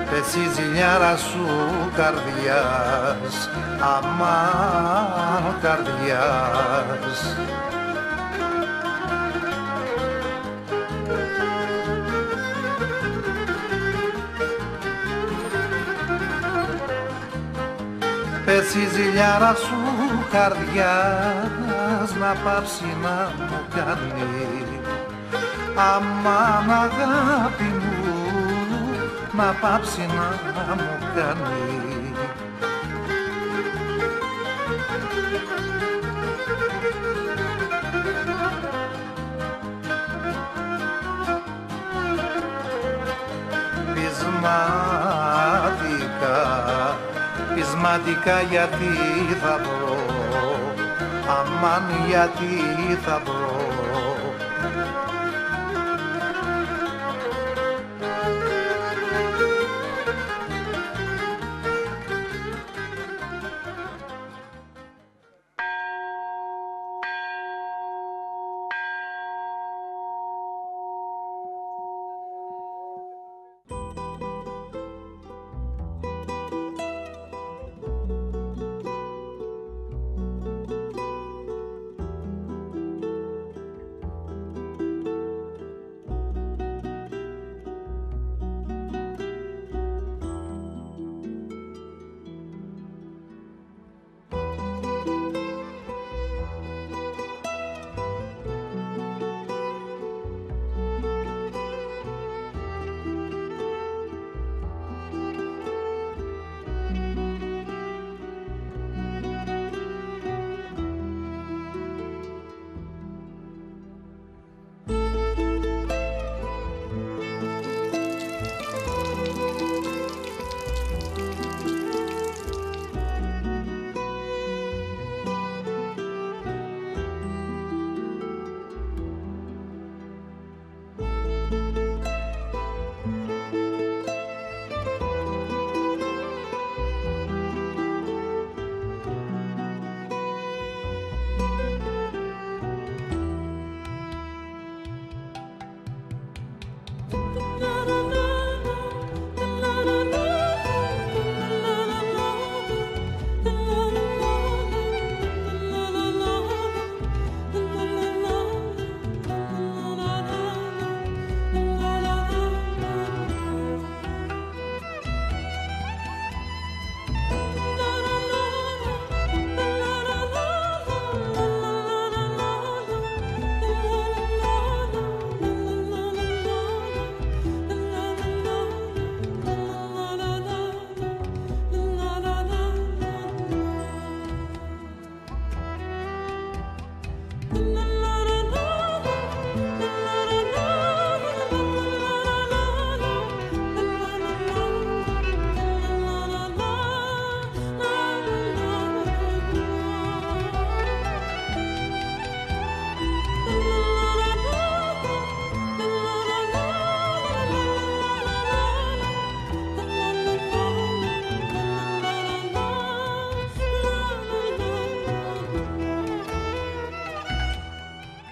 Πες η ζηλιάρα σου καρδιάς, αμάν καρδιάς. Πες η ζηλιάρα σου καρδιάς να πάψει να μου κάνει, αμάν αγάπη μου, να πάψει να μου κάνει. Πεισματικά γιατί θα βρω, αμάν γιατί θα βρω.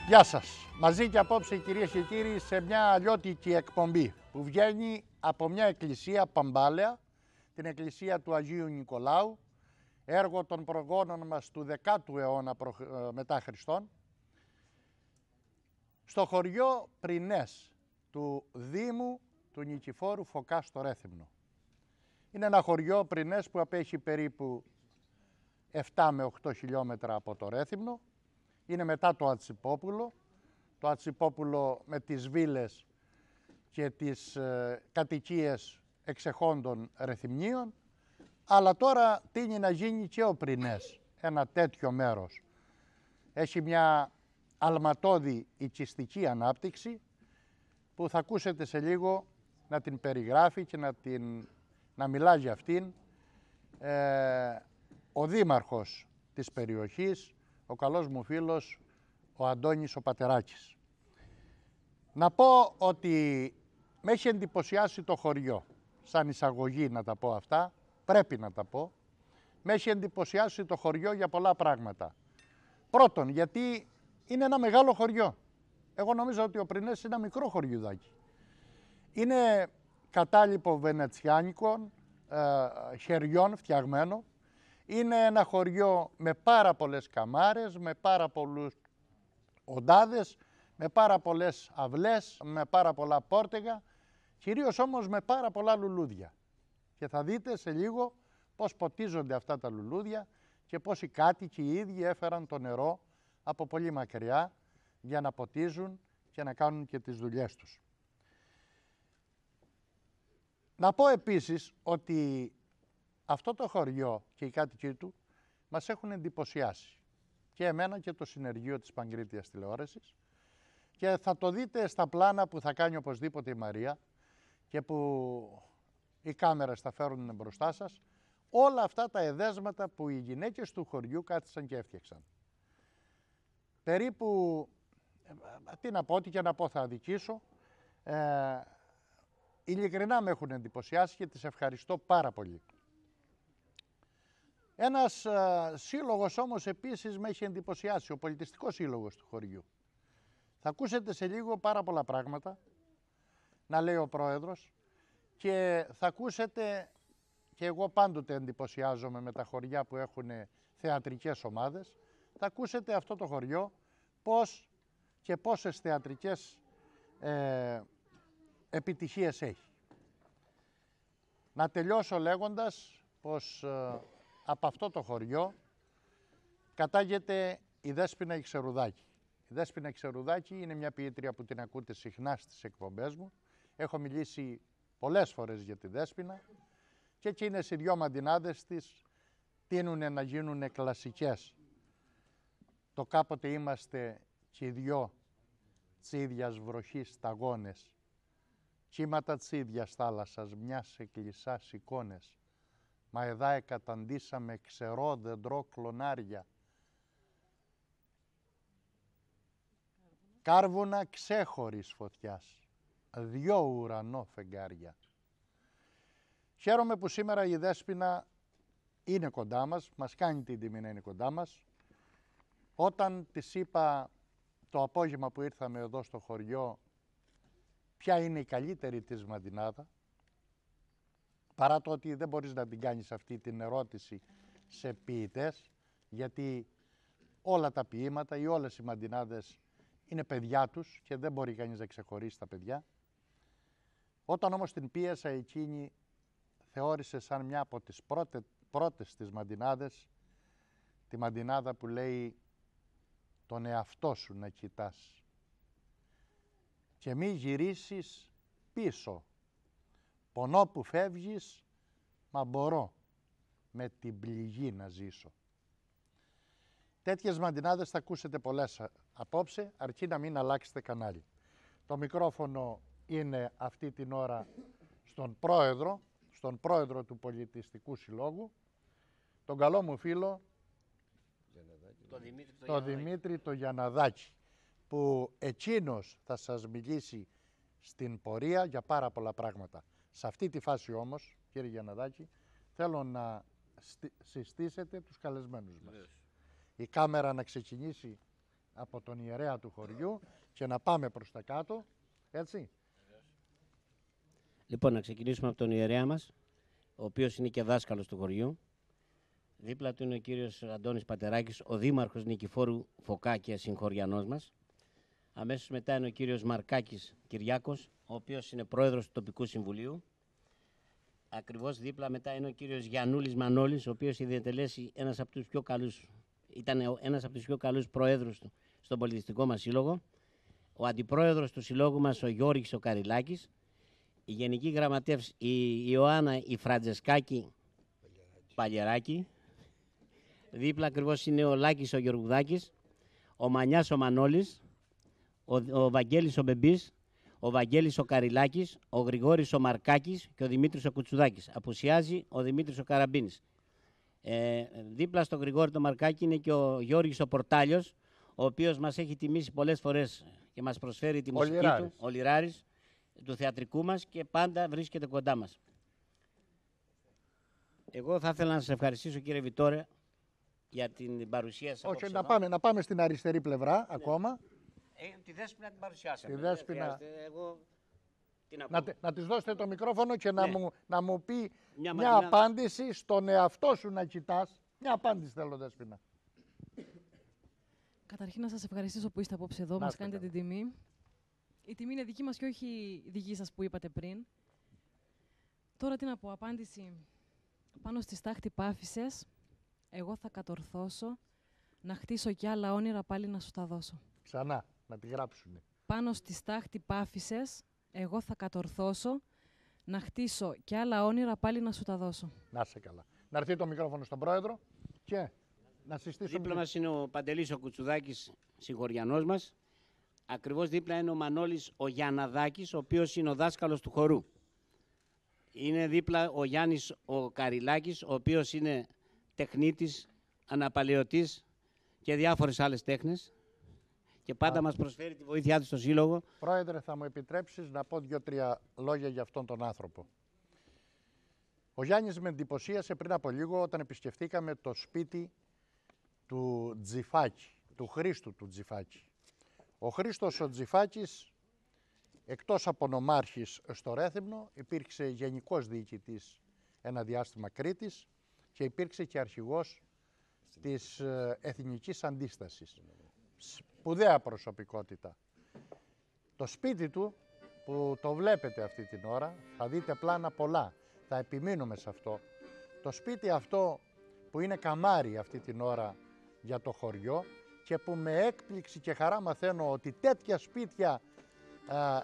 Γεια σας. Μαζί και απόψε κυρίες και κύριοι σε μια αλλιώτικη εκπομπή που βγαίνει από μια εκκλησία Παμπάλαια, την εκκλησία του Αγίου Νικολάου, έργο των προγόνων μας του 10ου αιώνα μετά Χριστόν, στο χωριό Πρινές του Δήμου του Νικηφόρου Φωκά στο Ρέθυμνο. Είναι ένα χωριό Πρινές που απέχει περίπου 7 με 8 χιλιόμετρα από το Ρέθυμνο. Είναι μετά το Ατσιπόπουλο με τις βίλες και τις κατοικίες εξεχόντων ρεθυμνίων, αλλά τώρα τείνει να γίνει και ο Πρινές, ένα τέτοιο μέρος. Έχει μια αλματώδη οικιστική ανάπτυξη που θα ακούσετε σε λίγο να την περιγράφει και να μιλά για αυτήν ο δήμαρχος της περιοχής, ο καλός μου φίλος, ο Αντώνης ο Πατεράκης. Να πω ότι με έχει εντυπωσιάσει το χωριό. σαν εισαγωγή να τα πω αυτά, πρέπει να τα πω. Με έχει εντυπωσιάσει το χωριό για πολλά πράγματα. Πρώτον, γιατί είναι ένα μεγάλο χωριό. Εγώ νομίζω ότι ο Πρινές είναι ένα μικρό χωριουδάκι. Είναι κατάλοιπο βενετσιάνικων χεριών φτιαγμένο. Είναι ένα χωριό με πάρα πολλές καμάρες, με πάρα πολλούς οντάδες, με πάρα πολλές αυλές, με πάρα πολλά πόρτεγα, κυρίως όμως με πάρα πολλά λουλούδια. Και θα δείτε σε λίγο πώς ποτίζονται αυτά τα λουλούδια και πώς οι κάτοικοι οι ίδιοι έφεραν το νερό από πολύ μακριά για να ποτίζουν και να κάνουν και τις δουλειές τους. Να πω επίσης ότι αυτό το χωριό και οι κάτοικοι του μας έχουν εντυπωσιάσει. Και εμένα και το συνεργείο της Παγκρίτιας Τηλεόρασης. Και θα το δείτε στα πλάνα που θα κάνει οπωσδήποτε η Μαρία και που οι κάμερες θα φέρουν μπροστά σας. Όλα αυτά τα εδέσματα που οι γυναίκες του χωριού κάθισαν και έφτιαξαν. Περίπου, τι να πω, ό,τι και να πω θα αδικήσω. Ειλικρινά με έχουν εντυπωσιάσει και τις ευχαριστώ πάρα πολύ. Ένας σύλλογος όμως επίσης με έχει εντυπωσιάσει, ο πολιτιστικός σύλλογος του χωριού. Θα ακούσετε σε λίγο πάρα πολλά πράγματα, να λέει ο πρόεδρος, και θα ακούσετε, και εγώ πάντοτε εντυπωσιάζομαι με τα χωριά που έχουν θεατρικές ομάδες, θα ακούσετε αυτό το χωριό πώς και πόσες θεατρικές επιτυχίες έχει. Να τελειώσω λέγοντας πως από αυτό το χωριό κατάγεται η Δέσποινα η Ξερουδάκη. Η Δέσποινα η Ξερουδάκη είναι μια ποιήτρια που την ακούτε συχνά στις εκπομπές μου. Έχω μιλήσει πολλές φορές για τη Δέσποινα και εκείνες οι δυο μαντινάδες της τείνουν να γίνουν κλασικές. Το κάποτε είμαστε και οι δυο τσίδιας βροχής σταγόνες, κύματα τσίδιας θάλασσας μιας εκκλησάς εικόνες. Μα εδά εκαταντήσαμε ξερό δεντρό κλονάρια. Κάρβουνα ξέχωρης φωτιάς, δυο ουρανό φεγγάρια. Χαίρομαι που σήμερα η Δέσποινα είναι κοντά μας κάνει την τιμή να είναι κοντά μας. Όταν της είπα το απόγευμα που ήρθαμε εδώ στο χωριό ποια είναι η καλύτερη της μαντινάδα, παρά το ότι δεν μπορείς να την κάνεις αυτή την ερώτηση σε ποιητές, γιατί όλα τα ποίηματα ή όλες οι μαντινάδες είναι παιδιά τους και δεν μπορεί κανείς να ξεχωρίσει τα παιδιά. Όταν όμως την πίεσα, εκείνη θεώρησε σαν μια από τις πρώτες τις μαντινάδες τη μαντινάδα που λέει τον εαυτό σου να κοιτάς και μη γυρίσεις πίσω. Πονώ που φεύγεις, μα μπορώ με την πληγή να ζήσω. Τέτοιες μαντινάδες θα ακούσετε πολλές απόψε, αρκεί να μην αλλάξετε κανάλι. Το μικρόφωνο είναι αυτή την ώρα στον πρόεδρο του Πολιτιστικού Συλλόγου, τον καλό μου φίλο, τον Δημήτρη το Γιανναδάκη, που εκείνος θα σας μιλήσει στην πορεία για πάρα πολλά πράγματα. Σε αυτή τη φάση όμως, κύριε Γιανναδάκη, θέλω να συστήσετε τους καλεσμένους μας. Η κάμερα να ξεκινήσει από τον ιερέα του χωριού και να πάμε προς τα κάτω, έτσι. Λοιπόν, να ξεκινήσουμε από τον ιερέα μας, ο οποίος είναι και δάσκαλος του χωριού. Δίπλα του είναι ο κύριος Αντώνης Πατεράκης, ο δήμαρχος Νικηφόρου Φωκά και συγχωριανός μας. Αμέσως μετά είναι ο κύριος Μαρκάκης Κυριάκος, ο οποίος είναι πρόεδρος του τοπικού συμβουλίου. Ακριβώς δίπλα μετά είναι ο κύριος Γιαννούλης Μανώλης, ο οποίος ήταν ένας από τους πιο καλούς προέδρους στον πολιτιστικό μας σύλλογο. Ο αντιπρόεδρος του συλλόγου μας, ο Γιώργης ο Καριλάκης. Η γενική γραμματεύς, η Ιωάννα η Φραντζεσκάκη Παλιεράκη. Δίπλα ακριβώς είναι ο Λάκης ο Γεωργουδάκης, ο Μανιάς ο Μανώλης, ο Βαγγέλης ο Μπεμπής, ο Βαγγέλης ο Καριλάκης, ο Γρηγόρης ο Μαρκάκης και ο Δημήτρης ο Κουτσουδάκης. Απουσιάζει ο Δημήτρης ο Καραμπίνης. Δίπλα στο Γρηγόρη το Μαρκάκη είναι και ο Γιώργης ο Πορτάλιος, ο οποίος μας έχει τιμήσει πολλές φορές και μας προσφέρει τη μουσική του, ο Λιράρης, του θεατρικού μας, και πάντα βρίσκεται κοντά μας. Εγώ θα ήθελα να σας ευχαριστήσω, κύριε Βιτόρε, για την παρουσία σας. Όχι, να πάμε στην αριστερή πλευρά ακόμα. Τη Δέσποινα την παρουσιάσαμε. Τη Δέσποινα. Εγώ... Να της δώσετε το μικρόφωνο και να μου πει μια Μαρτινάδα. απάντηση στον εαυτό σου να κοιτάς. Μια απάντηση θέλω, Δέσποινα. Καταρχήν να σας ευχαριστήσω που είστε απόψε εδώ, μας κάνετε την τιμή. Η τιμή είναι δική μας και όχι δική σας που είπατε πριν. Τώρα τι να πω, απάντηση πάνω στη στάχτη πάφησες. Εγώ θα κατορθώσω να χτίσω κι άλλα όνειρα πάλι να σου τα δώσω. Ξανά, να τη γράψουνε. Πάνω στη στάχτη πάφησες, εγώ θα κατορθώσω να χτίσω κι άλλα όνειρα πάλι να σου τα δώσω. Να είσαι καλά. Να έρθει το μικρόφωνο στον πρόεδρο και να συστήσουμε. Δίπλα μας είναι ο Παντελής ο Κουτσουδάκης, συγχωριανός μας. Ακριβώς δίπλα είναι ο Μανώλης ο Γιανναδάκης, ο οποίος είναι ο δάσκαλος του χορού. Είναι δίπλα ο Γιάννης ο Καριλάκης, ο οποίος είναι τεχνίτης, αναπαλαιωτής και διάφορες άλλες τέχνες. Και πάντα μας προσφέρει τη βοήθειά του στο Σύλλογο. Πρόεδρε, θα μου επιτρέψεις να πω 2-3 λόγια για αυτόν τον άνθρωπο. Ο Γιάννης με εντυπωσίασε πριν από λίγο όταν επισκεφτήκαμε το σπίτι του Τζιφάκη, του Χρήστου του Τζιφάκη. Ο Χρήστος ο Τζιφάκης, εκτός από νομάρχης στο Ρέθυμνο, υπήρξε γενικός διοικητής ένα διάστημα Κρήτης και υπήρξε και αρχηγός της Εθνικής Αντίστασης. Σπουδαία προσωπικότητα. Το σπίτι του που το βλέπετε αυτή την ώρα, θα δείτε πλάνα πολλά, θα επιμείνουμε σε αυτό. Το σπίτι αυτό που είναι καμάρι αυτή την ώρα για το χωριό και που με έκπληξη και χαρά μαθαίνω ότι τέτοια σπίτια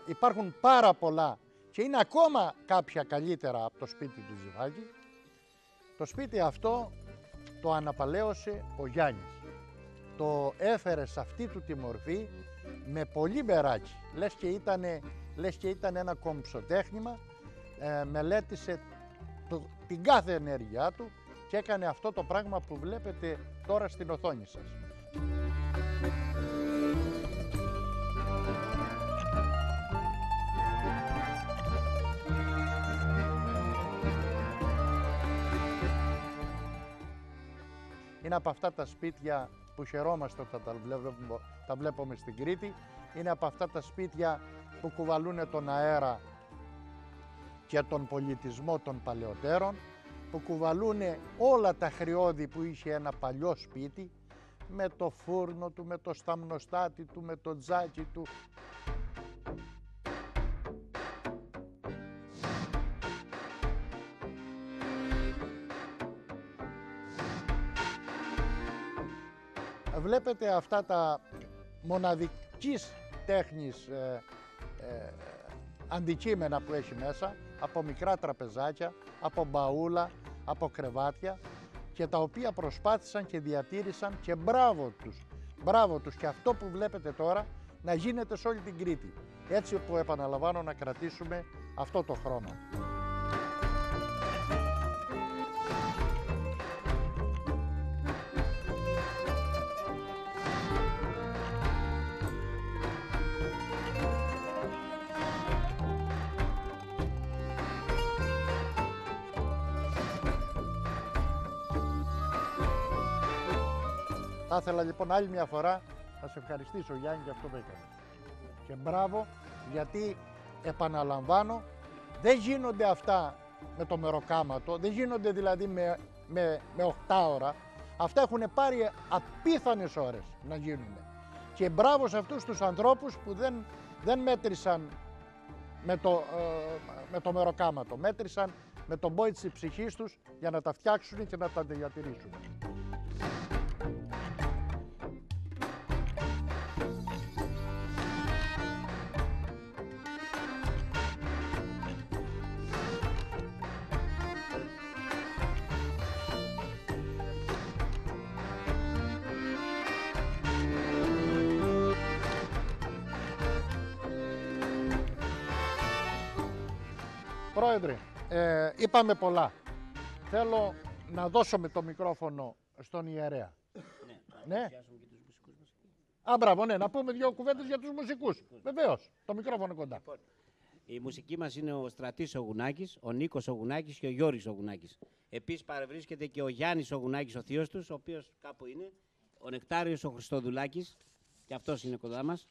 υπάρχουν πάρα πολλά και είναι ακόμα κάποια καλύτερα από το σπίτι του Τζιφάκη. Το σπίτι αυτό το αναπαλαίωσε ο Γιάννης. Το έφερε σε αυτή του τη μορφή με πολύ μπεράκι. Λες και ήταν ένα κομψοτέχνημα, μελέτησε την κάθε ενέργειά του και έκανε αυτό το πράγμα που βλέπετε τώρα στην οθόνη σας. Είναι από αυτά τα σπίτια που χαιρόμαστε όταν τα βλέπουμε στην Κρήτη. Είναι από αυτά τα σπίτια που κουβαλούν τον αέρα και τον πολιτισμό των παλαιότερων, που κουβαλούν όλα τα χρειώδη που είχε ένα παλιό σπίτι, με το φούρνο του, με το σταμνοστάτη του, με το τζάκι του. Βλέπετε αυτά τα μοναδικής τέχνης αντικείμενα που έχει μέσα, από μικρά τραπεζάκια, από μπαούλα, από κρεβάτια, και τα οποία προσπάθησαν και διατήρησαν, και μπράβο τους και αυτό που βλέπετε τώρα να γίνεται σε όλη την Κρήτη. Έτσι που επαναλαμβάνω να κρατήσουμε αυτό το χρόνο. Θα ήθελα λοιπόν άλλη μια φορά να σε ευχαριστήσω, Γιάννη, για αυτό που έκανες. Και μπράβο, γιατί επαναλαμβάνω, δεν γίνονται αυτά με το μεροκάματο, δεν γίνονται δηλαδή με 8 ώρα. Αυτά έχουν πάρει απίθανες ώρες να γίνουν. Και μπράβο σε αυτούς τους ανθρώπους που δεν μέτρησαν με το μεροκάματο, μέτρησαν με τον πόη της ψυχής τους για να τα φτιάξουν και να τα διατηρήσουν. Πρόεδρε, είπαμε πολλά. Θέλω να δώσουμε το μικρόφωνο στον ιερέα. Ναι. Μπράβο, ναι, να πούμε 2 κουβέντες για τους μουσικούς. Βεβαίως, το μικρόφωνο κοντά. Η μουσική μας είναι ο Στρατής ο Γουνάκης, ο Νίκος ο Γουνάκης και ο Γιώργης ο Γουνάκης. Επίσης παρευρίσκεται και ο Γιάννης ο Γουνάκης, ο θείος τους, ο οποίος κάπου είναι, ο Νεκτάριος ο Χριστοδουλάκης, και αυτός είναι κοντά μας,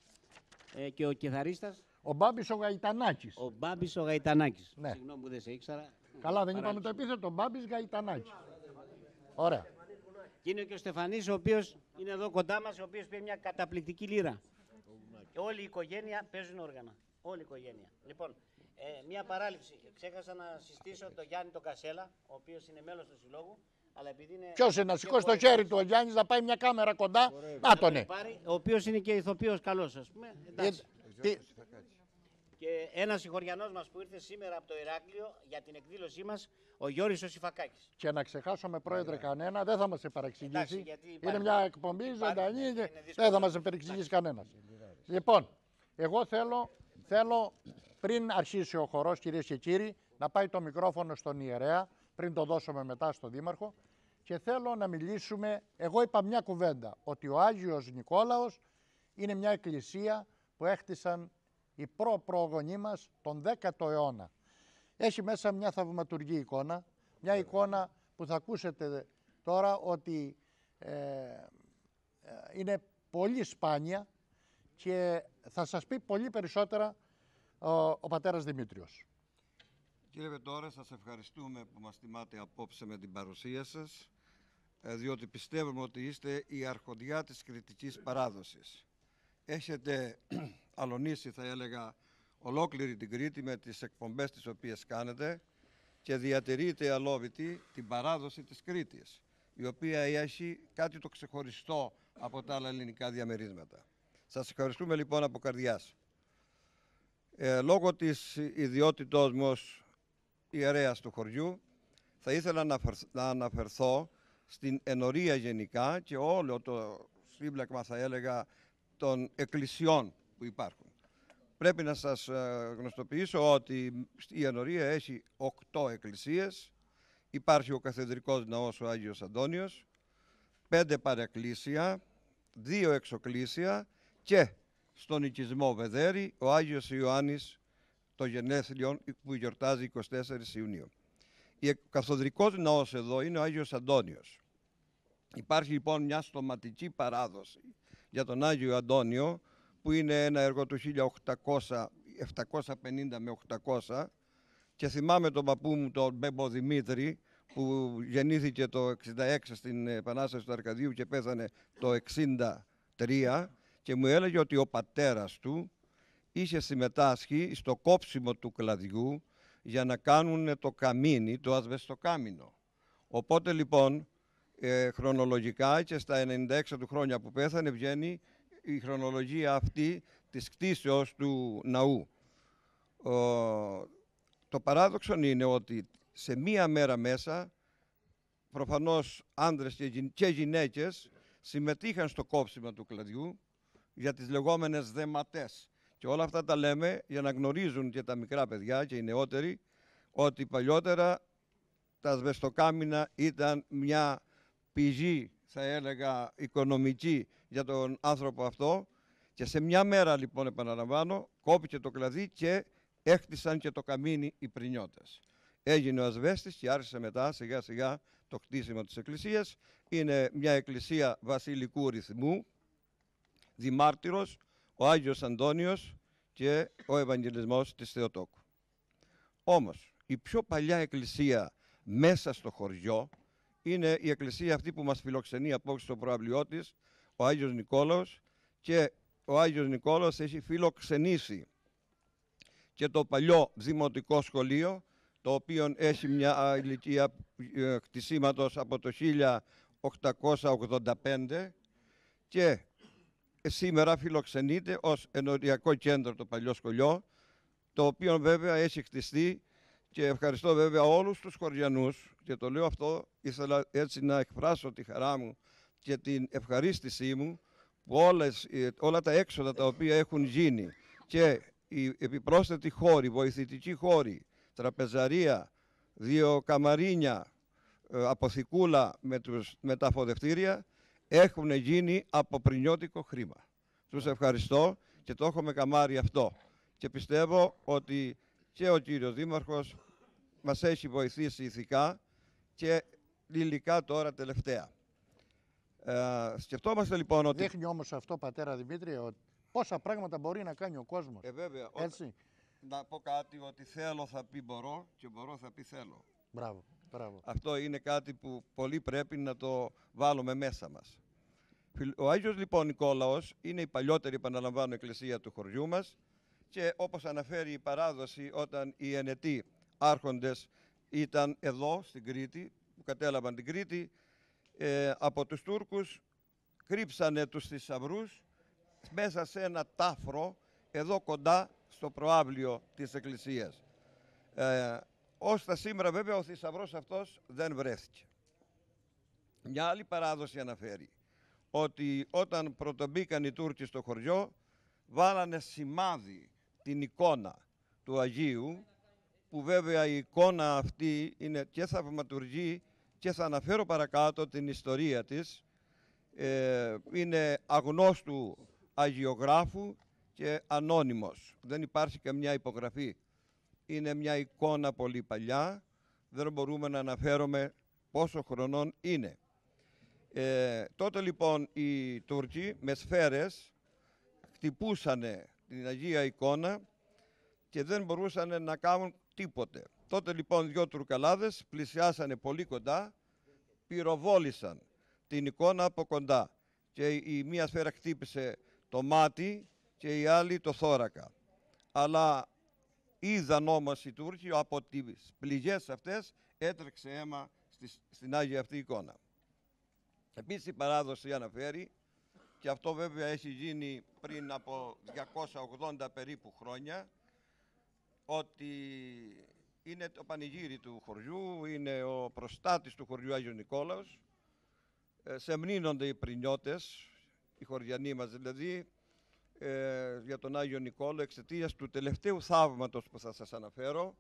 και ο κιθαρίστας. Ο Μπάμπης ο Γαϊτανάκης. Ο Μπάμπης ο Γαϊτανάκης. Ναι. Συγγνώμη που δεν σε ήξερα. Καλά, δεν είπαμε το επίθετο. Μπάμπης Γαϊτανάκης. Ωραία. Και είναι και ο Στεφανής, ο οποίος είναι εδώ κοντά μας, ο οποίος παίζει μια καταπληκτική λύρα. Όλη η οικογένεια παίζουν όργανα. Όλη η οικογένεια. Λοιπόν, μια παράληψη. Ξέχασα να συστήσω τον Γιάννη τον Κασέλα, ο οποίος είναι μέλος του συλλόγου. Αλλά επειδή είναι. Ποιος είναι, να σηκώσει το χέρι του ο Γιάννης, να πάει μια κάμερα κοντά. Να τον είναι. Ο οποίος είναι και ηθοποιός καλός, ας πούμε. Εντάξει. Και ένας συγχωριανός μας που ήρθε σήμερα από το Ηράκλειο για την εκδήλωσή μας, ο Γιώρης ο Σιφακάκης. Και να ξεχάσουμε, πρόεδρε, κανένα, δεν θα μας επαρεξηγήσει. Εντάξει, γιατί Είναι υπάρχει- μια εκπομπή ζωντανή και είναι δεν δύσκολο. θα μας επαρεξηγήσει κανένας. Λοιπόν, εγώ θέλω πριν αρχίσει ο χορός, κυρίες και κύριοι, να πάει το μικρόφωνο στον ιερέα, πριν το δώσουμε μετά στον δήμαρχο, και θέλω να μιλήσουμε. Εγώ είπα μια κουβέντα, ότι ο Άγιος Νικόλαος είναι μια εκκλησία που έχτισαν οι προπρογονείς μας τον 10ο αιώνα. Έχει μέσα μια θαυματουργή εικόνα, μια εικόνα που θα ακούσετε τώρα ότι είναι πολύ σπάνια και θα σας πει πολύ περισσότερα ο πατέρας Δημήτριος. Κύριε Βετόρα, σας ευχαριστούμε που μας τιμάτε απόψε με την παρουσία σας, διότι πιστεύουμε ότι είστε η αρχοντιά της κριτικής παράδοσης. Έχετε αλωνίσει, θα έλεγα, ολόκληρη την Κρήτη με τις εκπομπές τις οποίες κάνετε και διατηρείτε αλόβητη την παράδοση της Κρήτης, η οποία έχει κάτι το ξεχωριστό από τα άλλα ελληνικά διαμερίσματα. Σας ευχαριστούμε λοιπόν από καρδιάς. Λόγω της ιδιότητός μου ως ιερέας του χωριού, θα ήθελα να αναφερθώ στην ενορία γενικά και όλο το σύμπλεγμα, θα έλεγα, των εκκλησιών που υπάρχουν. Πρέπει να σας γνωστοποιήσω ότι η ενορία έχει 8 εκκλησίες. Υπάρχει ο Καθεδρικός Ναός ο Άγιος Αντώνιος, 5 παρεκκλήσια, 2 εξοκλήσια και στον οικισμό Βεδέρη ο Άγιος Ιωάννης το γενέθλιον που γιορτάζει 24 Ιουνίου. Ο Καθεδρικός Ναός εδώ είναι ο Άγιος Αντώνιος. Υπάρχει λοιπόν μια στοματική παράδοση για τον Άγιο Αντώνιο, που είναι ένα έργο του 750 με 800, και θυμάμαι τον παππού μου τον Μπέμπο Δημήτρη, που γεννήθηκε το 66 στην Επανάσταση του Αρκαδίου και πέθανε το 63, και μου έλεγε ότι ο πατέρας του είχε συμμετάσχει στο κόψιμο του κλαδιού για να κάνουν το καμίνι, το ασβεστοκάμινο. Οπότε λοιπόν χρονολογικά και στα 96 του χρόνια που πέθανε βγαίνει η χρονολογία αυτή της κτήσεως του ναού. Το παράδοξο είναι ότι σε μία μέρα μέσα προφανώς άνδρες και γυναίκες συμμετείχαν στο κόψιμο του κλαδιού για τις λεγόμενες δεματές. Και όλα αυτά τα λέμε για να γνωρίζουν και τα μικρά παιδιά και οι νεότεροι ότι παλιότερα τα ασβεστοκάμινα ήταν μια πηγή, θα έλεγα, οικονομική για τον άνθρωπο αυτό, και σε μια μέρα λοιπόν, επαναλαμβάνω, κόπηκε το κλαδί και έκτισαν και το καμίνι οι πρινιώτες. Έγινε ο ασβέστης και άρχισε μετά σιγά σιγά το κτίσιμο της εκκλησίας. Είναι μια εκκλησία βασιλικού ρυθμού, δημάρτυρος ο Άγιος Αντώνιος και ο Ευαγγελισμός της Θεοτόκου. Όμως η πιο παλιά εκκλησία μέσα στο χωριό είναι η εκκλησία αυτή που μας φιλοξενεί απόψε στο προαυλιό της, ο Άγιος Νικόλαος, και ο Άγιος Νικόλαος έχει φιλοξενήσει και το παλιό δημοτικό σχολείο, το οποίο έχει μια ηλικία κτισίματος από το 1885 και σήμερα φιλοξενείται ως ενοριακό κέντρο το παλιό σχολείο, το οποίο βέβαια έχει χτιστεί, και ευχαριστώ βέβαια όλους τους χωριανούς, και το λέω αυτό, ήθελα έτσι να εκφράσω τη χαρά μου και την ευχαρίστησή μου που όλα τα έξοδα τα οποία έχουν γίνει και οι επιπρόσθετοι χώροι, βοηθητικοί χώροι, τραπεζαρία, 2 καμαρίνια, αποθηκούλα με τα φοδευτήρια έχουν γίνει από πρινιώτικο χρήμα. Τους ευχαριστώ και το έχουμε καμάρει αυτό. Και πιστεύω ότι και ο κύριος Δήμαρχος μας έχει βοηθήσει ηθικά και υλικά τώρα τελευταία. Σκεφτόμαστε λοιπόν ότι... Δείχνει όμως αυτό, πατέρα Δημήτρη, ότι πόσα πράγματα μπορεί να κάνει ο κόσμος. Βέβαια, Έτσι. να πω κάτι, ότι θέλω θα πει μπορώ και μπορώ θα πει θέλω. Μπράβο, μπράβο. Αυτό είναι κάτι που πολύ πρέπει να το βάλουμε μέσα μας. Ο Άγιος λοιπόν Νικόλαος είναι η παλιότερη, επαναλαμβάνω, εκκλησία του χωριού μας και όπως αναφέρει η παράδοση, όταν οι ενετοί άρχοντες ήταν εδώ στην Κρήτη, που κατέλαβαν την Κρήτη, από τους Τούρκους κρύψανε τους θησαυρούς μέσα σε ένα τάφρο εδώ κοντά στο προάβλιο της εκκλησίας. Ως τα σήμερα βέβαια ο θησαυρός αυτός δεν βρέθηκε. Μια άλλη παράδοση αναφέρει ότι όταν πρωτομπήκαν οι Τούρκοι στο χωριό βάλανε σημάδι την εικόνα του Αγίου, που βέβαια η εικόνα αυτή είναι και θαυματουργή και θα αναφέρω παρακάτω την ιστορία της. Είναι αγνώστου αγιογράφου και ανώνυμος. Δεν υπάρχει καμιά υπογραφή. Είναι μια εικόνα πολύ παλιά, δεν μπορούμε να αναφέρουμε πόσο χρονών είναι. Τότε λοιπόν οι Τούρκοι με σφαίρες χτυπούσανε την Αγία εικόνα και δεν μπορούσαν να κάνουν τίποτε. Τότε λοιπόν δυο Τουρκαλάδες πλησιάσανε πολύ κοντά, πυροβόλησαν την εικόνα από κοντά και η μία σφαίρα χτύπησε το μάτι και η άλλη το θώρακα. Αλλά είδαν όμως οι Τούρκοι από τις πληγές αυτές έτρεξε αίμα στην Άγια αυτή εικόνα. Επίσης η παράδοση αναφέρει, και αυτό βέβαια έχει γίνει πριν από 280 περίπου χρόνια, ότι είναι το πανηγύρι του χωριού, είναι ο προστάτης του χωριού Άγιος Νικόλαος. Σεμνύνονται οι πρινιώτες, οι χωριανοί μας δηλαδή, για τον Άγιο Νικόλαο εξαιτίας του τελευταίου θαύματος που θα σας αναφέρω,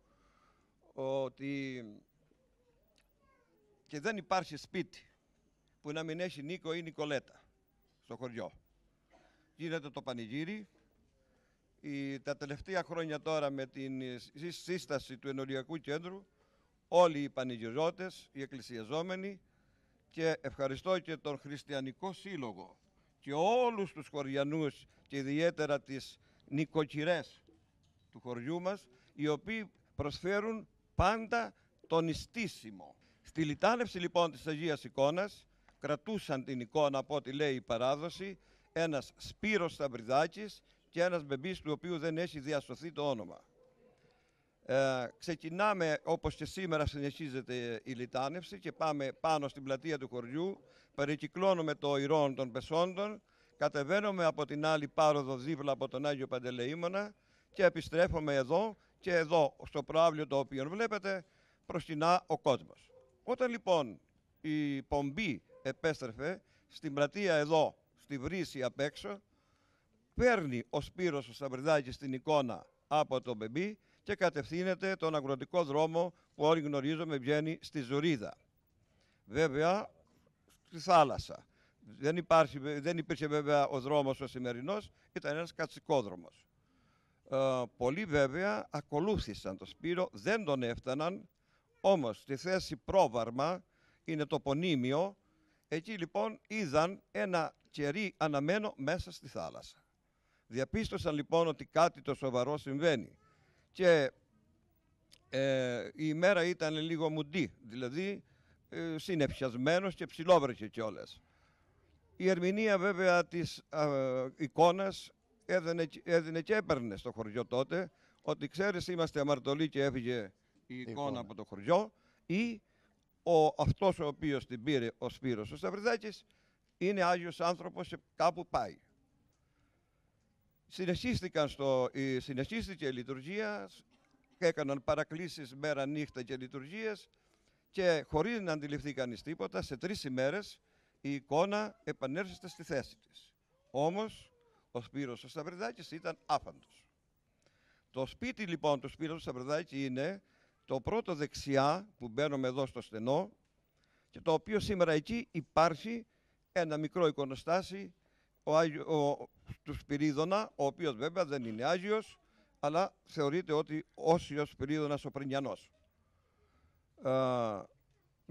ότι και δεν υπάρχει σπίτι που να μην έχει Νίκο ή Νικολέτα στο χωριό. Γίνεται το πανηγύρι. Τα τελευταία χρόνια τώρα με την σύσταση του ενοριακού κέντρου όλοι οι πανηγυριώτες, οι εκκλησιαζόμενοι, και ευχαριστώ και τον Χριστιανικό Σύλλογο και όλους τους χωριανούς και ιδιαίτερα τις νοικοκυρές του χωριού μας, οι οποίοι προσφέρουν πάντα τον ιστίσιμο. Στη λιτάνευση λοιπόν της Αγίας Εικόνας κρατούσαν την εικόνα, από ό,τι λέει η παράδοση, ένας Σπύρος Σταυριδάκης και ένας μπεμπής του οποίου δεν έχει διασωθεί το όνομα. Ξεκινάμε, όπως και σήμερα συνεχίζεται η λιτάνευση, και πάμε πάνω στην πλατεία του χωριού, περικυκλώνουμε το ηρών των Πεσόντων, κατεβαίνουμε από την άλλη πάροδο δίπλα από τον Άγιο Παντελεήμονα και επιστρέφουμε εδώ, και εδώ στο προάβλιο το οποίο βλέπετε προσκυνά ο κόσμος. Όταν λοιπόν η πομπή επέστρεφε στην πλατεία εδώ, στη βρύση απ' έξω, παίρνει ο Σπύρος ο Σταυριδάκης την εικόνα από τον μπεμπή και κατευθύνεται τον αγροτικό δρόμο που όλοι γνωρίζουμε βγαίνει στη Ζουρίδα. Βέβαια στη θάλασσα. Δεν υπήρχε βέβαια ο δρόμος ο σημερινός, ήταν ένας κατσικόδρομος. Πολλοί βέβαια ακολούθησαν τον Σπύρο, δεν τον έφταναν, όμως στη θέση πρόβαρμα είναι το πονίμιο, εκεί λοιπόν είδαν ένα κερί αναμένο μέσα στη θάλασσα. Διαπίστωσαν λοιπόν ότι κάτι το σοβαρό συμβαίνει και η ημέρα ήταν λίγο μουντή, δηλαδή συννεφιασμένος και ψηλόβρεχε κιόλας. Η ερμηνεία βέβαια της εικόνας έδινε και έπαιρνε στο χωριό τότε, ότι ξέρεις είμαστε αμαρτωλοί και έφυγε η εικόνα από το χωριό, ή αυτός ο οποίος την πήρε ο Σπύρος ο Σταυριδάκης είναι Άγιος άνθρωπος και κάπου πάει. Συνεχίστηκε η λειτουργία, έκαναν παρακλήσεις μέρα νύχτα και λειτουργίες και χωρίς να αντιληφθεί κανείς τίποτα, σε 3 ημέρες η εικόνα επανέρχεται στη θέση της. Όμως ο Σπύρος ο Σταυριδάκης ήταν άφαντος. Το σπίτι λοιπόν του Σπύρου του Σταυριδάκη είναι το πρώτο δεξιά που μπαίνουμε εδώ στο στενό και το οποίο σήμερα εκεί υπάρχει ένα μικρό εικονοστάσι του Σπυρίδωνα, ο οποίος βέβαια δεν είναι Άγιος, αλλά θεωρείται ότι Όσιος Σπυρίδωνας ο Πρινιανός.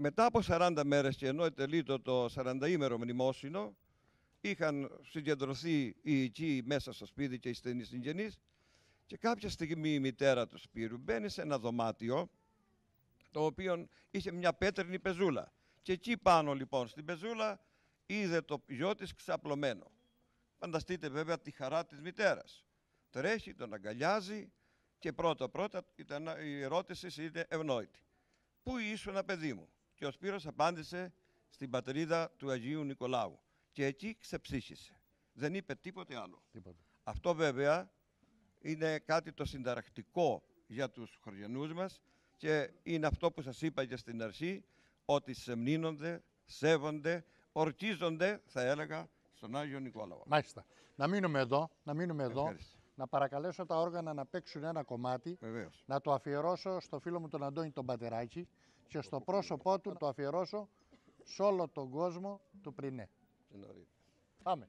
μετά από 40 μέρες και ενώ ετελείτο το 40ημερο μνημόσυνο, είχαν συγκεντρωθεί οι οικοί μέσα στο σπίτι και οι στενοί συγγενείς και κάποια στιγμή η μητέρα του Σπύρου μπαίνει σε ένα δωμάτιο το οποίο είχε μια πέτρινη πεζούλα και εκεί πάνω λοιπόν στην πεζούλα είδε το γιο της ξαπλωμένο. Φανταστείτε βέβαια τη χαρά της μητέρας. Τρέχει, τον αγκαλιάζει και πρώτα η ερώτηση είναι ευνόητη. Πού ήσουν παιδί μου? Και ο Σπύρος απάντησε στην πατρίδα του Αγίου Νικολάου. Και εκεί ξεψύχησε. Δεν είπε τίποτε άλλο. Αυτό βέβαια είναι κάτι το συνταρακτικό για τους χωριανούς μας και είναι αυτό που σας είπα και στην αρχή, ότι σεμνύνονται, σέβονται, ορκίζονται, θα έλεγα, στον Άγιο Νικόλαο. Μάλιστα. Να μείνουμε εδώ, Ευχαριστώ. να παρακαλέσω τα όργανα να παίξουν ένα κομμάτι, Βεβαίως. να το αφιερώσω στο φίλο μου τον Αντώνη τον Πατεράκη και στο πρόσωπό του να το αφιερώσω σε όλο τον κόσμο του Πρινέ. Πάμε.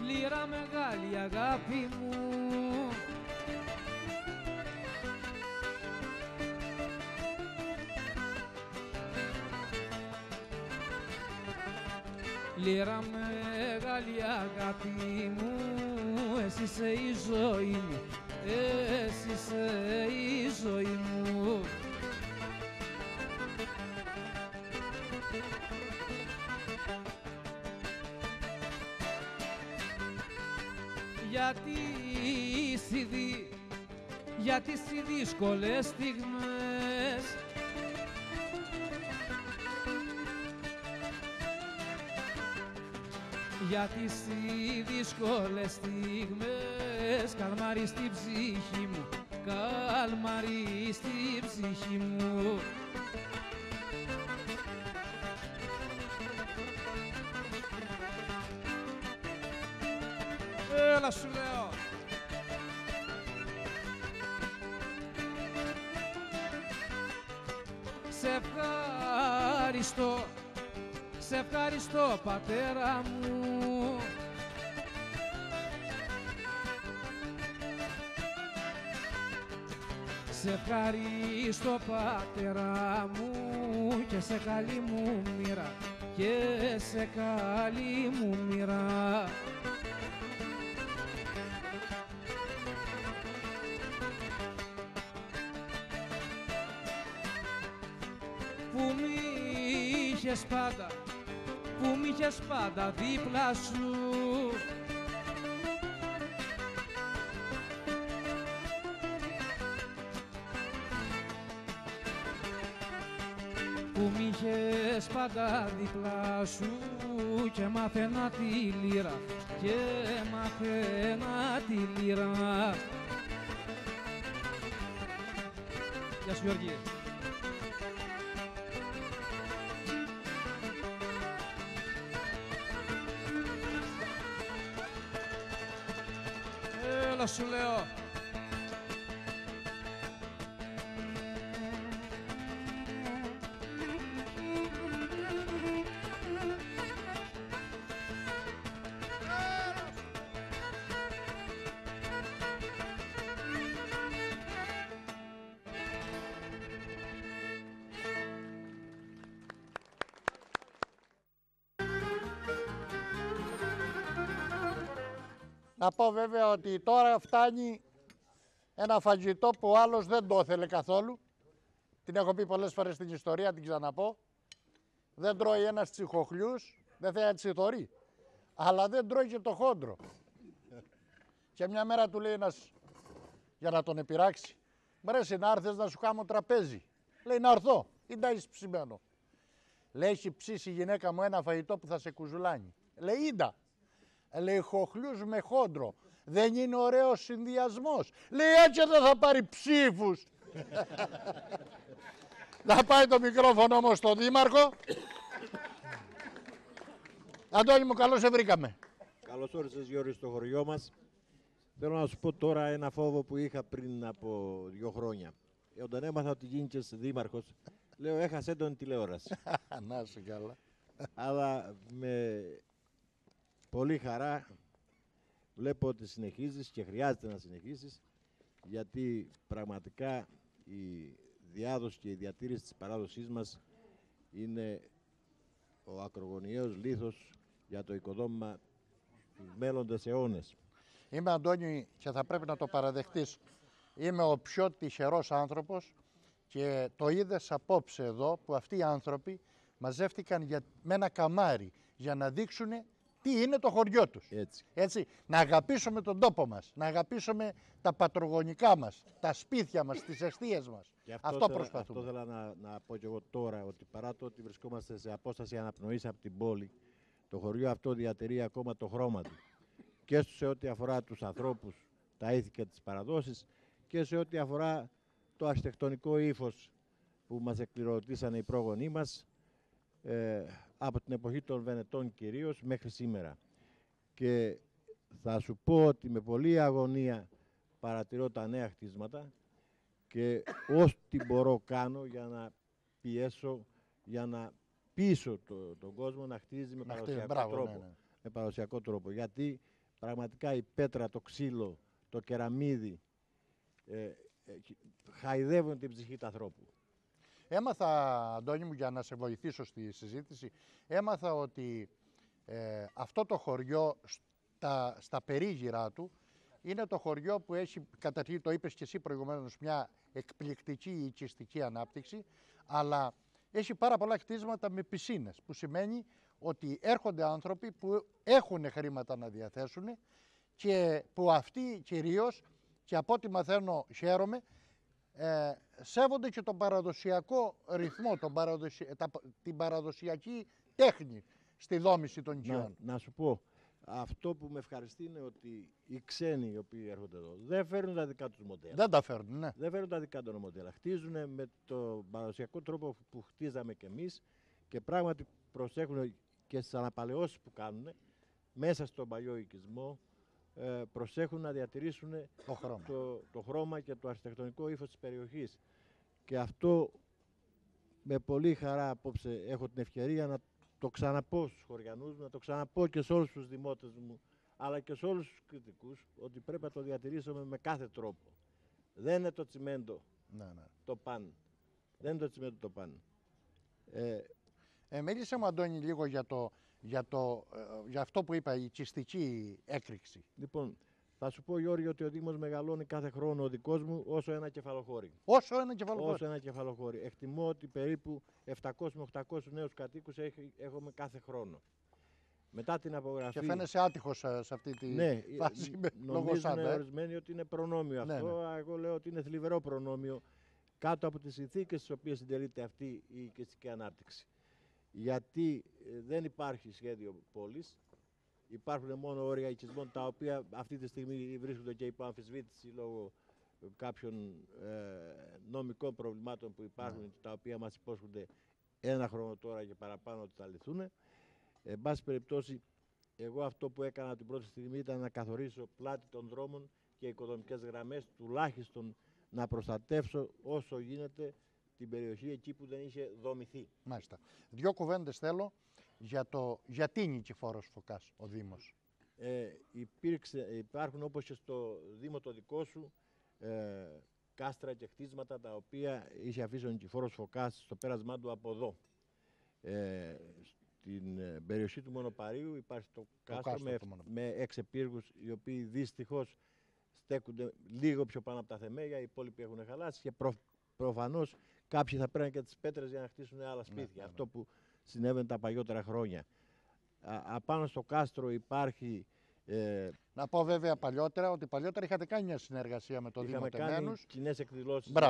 Λύρα μεγάλη αγάπη μου, λύρα μεγάλη αγάπη μου, εσύ είσαι η ζωή μου, εσύ είσαι η ζωή μου. Γιατί στις δύσκολες στιγμές γιατί στις δύσκολες στιγμές καλμάρεις την ψυχή μου, καλμάρεις την ψυχή μου. Έλα σου λέω. Σε ευχαριστώ πατέρα μου, σε ευχαριστώ πατέρα μου και σε καλή μου μοίρα, και σε καλή μου μοίρα. Που μ' είχες πάντα δίπλα σου, που μ' είχες πάντα δίπλα σου και μάθαινα τη λύρα, και μάθαινα τη λύρα. Γεια σου Γιώργη. Έλα σου λέω. Να πω βέβαια ότι τώρα φτάνει ένα φαγητό που ο άλλος δεν το ήθελε καθόλου. Την έχω πει πολλές φορές στην ιστορία, την ξαναπώ. Δεν τρώει ένας τσιχοχλιούς, δεν θέλει να τσιθωρεί. Αλλά δεν τρώει και το χόντρο. Και μια μέρα του λέει ένας, για να τον επειράξει, «Μ' αρέσει να έρθεις να σου κάνω τραπέζι». Λέει, «Να έρθω, ή να έχεις ψημένο». Λέει, «Έχει ψήσει η γυναίκα μου ένα φαγητό που θα σε κουζουλάνει». Λέει, «Ίντα». Λέει, «Χοχλιούς με χόντρο. Δεν είναι ωραίος συνδυασμός». Λέει, «Έτσι δεν θα πάρει ψήφους». Να πάει το μικρόφωνο όμως στον Δήμαρχο. Αντώνη μου, καλώς σε βρήκαμε. Καλώς όρισες, Γιώργη, στο χωριό μας. Θέλω να σου πω τώρα ένα φόβο που είχα πριν από 2 χρόνια. Όταν έμαθα ότι γίνηκες δήμαρχος, λέω έχασε τον τηλεόραση. Να είσαι καλά. Αλλά με πολύ χαρά βλέπω ότι συνεχίζεις και χρειάζεται να συνεχίσεις, γιατί πραγματικά η διάδοση και η διατήρηση της παράδοσής μας είναι ο ακρογωνιαίος λίθος για το οικοδόμημα τους μέλλοντες αιώνες. Είμαι, Αντώνη, και θα πρέπει να το παραδεχτείς, είμαι ο πιο τυχερός άνθρωπος και το είδες απόψε εδώ που αυτοί οι άνθρωποι μαζεύτηκαν με ένα καμάρι για να δείξουν τι είναι το χωριό τους. Έτσι. Να αγαπήσουμε τον τόπο μας, να αγαπήσουμε τα πατρογονικά μας, τα σπίτια μας, τις εστίες μας. Αυτό προσπαθούμε. Αυτό ήθελα να πω και εγώ τώρα, ότι παρά το ότι βρισκόμαστε σε απόσταση αναπνοής από την πόλη, το χωριό αυτό διατηρεί ακόμα το χρώμα του. Και σε ό,τι αφορά τους ανθρώπους, τα ήθη και τις παραδόσεις, και σε ό,τι αφορά το αρχιτεκτονικό ύφος που μας εκκληροτήσανε οι πρόγονοί μας, από την εποχή των Βενετών κυρίως μέχρι σήμερα. Και θα σου πω ότι με πολλή αγωνία παρατηρώ τα νέα χτίσματα και ό,τι μπορώ κάνω για να πιέσω, για να πείσω τον κόσμο να χτίζει με παραδοσιακό τρόπο. Ναι. Με παραδοσιακό τρόπο. Γιατί πραγματικά η πέτρα, το ξύλο, το κεραμίδι χαϊδεύουν την ψυχή του ανθρώπου. Έμαθα, Αντώνη μου, για να σε βοηθήσω στη συζήτηση, έμαθα ότι αυτό το χωριό στα περίγυρά του είναι το χωριό που έχει, καταρχήν το είπες και εσύ προηγουμένως, μια εκπληκτική οικιστική ανάπτυξη, αλλά έχει πάρα πολλά κτίσματα με πισίνες, που σημαίνει ότι έρχονται άνθρωποι που έχουν χρήματα να διαθέσουν και που αυτοί κυρίως, και από ό,τι μαθαίνω χαίρομαι, σέβονται και τον παραδοσιακό ρυθμό, την παραδοσιακή τέχνη στη δόμηση των οικειών. Να σου πω, αυτό που με ευχαριστεί είναι ότι οι ξένοι οι οποίοι έρχονται εδώ δεν φέρνουν τα δικά τους μοντέλα. Δεν τα φέρνουν, ναι. Δεν φέρνουν τα δικά τους μοντέλα. Χτίζουν με τον παραδοσιακό τρόπο που χτίζαμε κι εμείς και πράγματι προσέχουν και στις αναπαλαιώσεις που κάνουν μέσα στον παλιό οικισμό. Προσέχουν να διατηρήσουν το χρώμα και το αρχιτεκτονικό ύφος της περιοχής. Και αυτό με πολύ χαρά απόψε έχω την ευκαιρία να το ξαναπώ στους χωριανούς, να το ξαναπώ και σε όλους τους δημότες μου, αλλά και σε όλους τους κριτικούς, ότι πρέπει να το διατηρήσουμε με κάθε τρόπο. Δεν είναι το τσιμέντο το παν. Δεν είναι το τσιμέντο το παν. Μίλησε μου, Αντώνη, λίγο για αυτό που είπα, η οικιστική έκρηξη. Λοιπόν, θα σου πω, Γιώργη, ότι ο Δήμος μεγαλώνει κάθε χρόνο ο δικός μου όσο ένα κεφαλοχώρι. Όσο ένα κεφαλοχώρι. Όσο ένα κεφαλοχώρι. Εκτιμώ ότι περίπου 700 με 800 νέους κατοίκους έχουμε κάθε χρόνο. Μετά την απογραφή... Και φαίνεσαι άτυχος σε αυτή τη φάση. Νομίζουν ορισμένοι ότι είναι προνόμιο αυτό. Ναι. Εγώ λέω ότι είναι θλιβερό προνόμιο κάτω από τις συνθήκες στις οποίες συντελείται αυτή η οικιστική ανάπτυξη. Γιατί δεν υπάρχει σχέδιο πόλης, υπάρχουν μόνο όρια οικισμών τα οποία αυτή τη στιγμή βρίσκονται και υπό αμφισβήτηση λόγω κάποιων νομικών προβλημάτων που υπάρχουν, τα οποία μας υπόσχονται ένα χρόνο τώρα και παραπάνω ότι θα λυθούν. Εν πάση περιπτώσει, εγώ αυτό που έκανα την πρώτη στιγμή ήταν να καθορίσω πλάτη των δρόμων και οικοδομικές γραμμές, τουλάχιστον να προστατεύσω όσο γίνεται την περιοχή εκεί που δεν είχε δομηθεί. Μάλιστα. 2 κουβέντες θέλω γιατί Νικηφόρος Φωκάς ο Δήμος. Υπάρχουν, όπως και στο Δήμο το δικό σου, κάστρα και χτίσματα τα οποία είχε αφήσει ο Νικηφόρος Φωκάς στο πέρασμά του από εδώ. Στην περιοχή του Μονοπαρίου υπάρχει το κάστρο με 6 πύργους, οι οποίοι δυστυχώς στέκονται λίγο πιο πάνω από τα θεμέλια, οι υπόλοιποι έχουν χαλάσει και προφανώς κάποιοι θα παίρνουν και τις πέτρες για να χτίσουν άλλα σπίτια. Αυτό που συνέβαινε τα παλιότερα χρόνια. Απάνω στο κάστρο υπάρχει... Να πω βέβαια ότι παλιότερα είχατε κάνει μια συνεργασία με το Δήμο Τεμένους. Είχαμε κάνει κοινές εκδηλώσεις με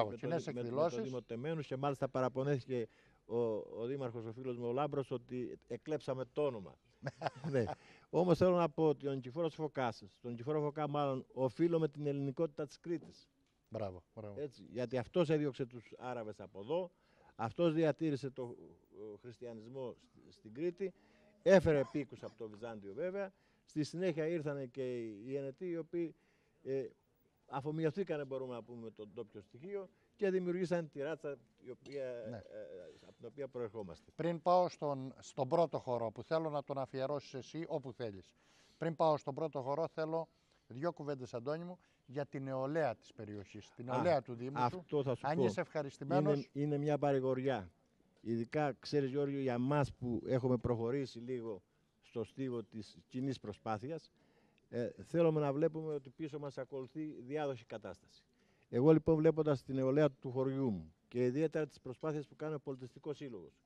το Δήμο Τεμένους και μάλιστα παραπονέθηκε ο Δήμαρχος, ο φίλος μου ο Λάμπρος, ότι εκλέψαμε το όνομα. Ναι. Όμως θέλω να πω ότι ο Νικηφόρος Φωκάς, στον Νικηφόρο Φωκά μάλλον, οφείλω με την ελληνικότητα της Κρήτης. Μπράβο. Έτσι, γιατί αυτός έδιωξε τους Άραβες από εδώ, Αυτός διατήρησε το χριστιανισμό στην Κρήτη, έφερε πίκους από το Βυζάντιο βέβαια. Στη συνέχεια ήρθαν και οι Ενετοί, οι οποίοι αφομοιωθήκανε, μπορούμε να πούμε, με το ντόπιο στοιχείο και δημιουργήσαν τη ράτσα από την οποία προερχόμαστε. Πριν πάω στον πρώτο χορό, που θέλω να τον αφιερώσεις εσύ όπου θέλεις. Πριν πάω στον πρώτο χορό, θέλω 2 κουβέντες, Αντώνη μου, για την νεολαία της περιοχής, την νεολαία του Δήμου αυτό θα σου Αν πω. είσαι ευχαριστημένος. Είναι μια παρηγοριά. Ειδικά, ξέρεις Γιώργο, για μας που έχουμε προχωρήσει λίγο στο στίβο της κοινής προσπάθειας, θέλουμε να βλέπουμε ότι πίσω μας ακολουθεί διάδοχη κατάσταση. Εγώ λοιπόν, βλέποντας την νεολαία του χωριού μου και ιδιαίτερα τις προσπάθειες που κάνει ο Πολιτιστικός Σύλλογος,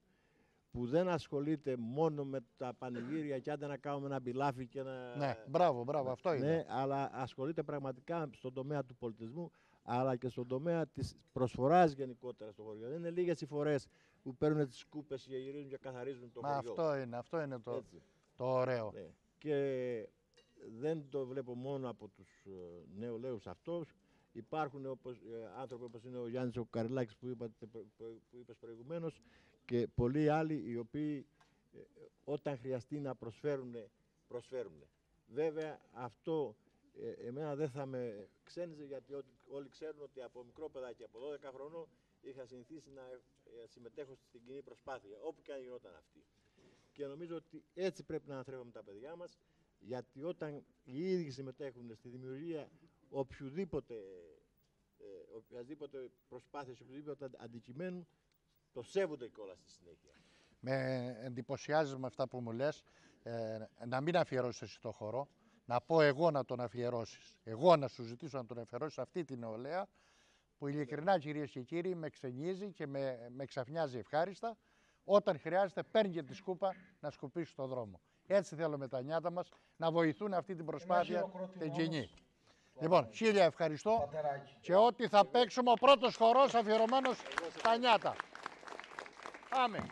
που δεν ασχολείται μόνο με τα πανηγύρια και άντε να κάνουμε ένα μπιλάφι και ένα... Ναι, μπράβο, αυτό είναι. Ναι, αλλά ασχολείται πραγματικά στον τομέα του πολιτισμού, αλλά και στον τομέα της προσφοράς γενικότερα στο χωριό. Δεν είναι λίγες οι φορές που παίρνουν τις σκούπες και γυρίζουν και καθαρίζουν το χωριό. Αυτό είναι το ωραίο. Ναι. Και δεν το βλέπω μόνο από τους νεολαίους αυτούς. Υπάρχουν άνθρωποι όπως είναι ο Γιάννης ο Καριλάκης που είπες προηγουμένως και πολλοί άλλοι οι οποίοι όταν χρειαστεί να προσφέρουν. Βέβαια αυτό εμένα δεν θα με ξένιζε, γιατί όλοι ξέρουν ότι από μικρό παιδάκι, από 12 χρονών, είχα συνηθίσει να συμμετέχω στην κοινή προσπάθεια, όπου και αν γινόταν αυτή. Και νομίζω ότι έτσι πρέπει να αναθρέφουμε τα παιδιά μας, γιατί όταν οι ίδιοι συμμετέχουν στη δημιουργία οποιασδήποτε προσπάθειας, οποιοδήποτε αντικειμένου, το σέβονται κιόλας στη συνέχεια. Με εντυπωσιάζεις με αυτά που μου λες, να μην αφιερώσεις εσύ το χορό, να πω εγώ να τον αφιερώσεις. Εγώ να σου ζητήσω να τον αφιερώσεις αυτή την νεολαία, που ειλικρινά, κυρίες και κύριοι, με ξενίζει και με ξαφνιάζει ευχάριστα. Όταν χρειάζεται, παίρνει και τη σκούπα να σκουπίσει στον δρόμο. Έτσι θέλουμε τα νιάτα μας να βοηθούν αυτή την προσπάθεια την κοινή. Λοιπόν, χίλια ευχαριστώ και ό,τι θα παίξουμε, ο πρώτος χορός αφιερωμένος στα νιάτα. Πάμε.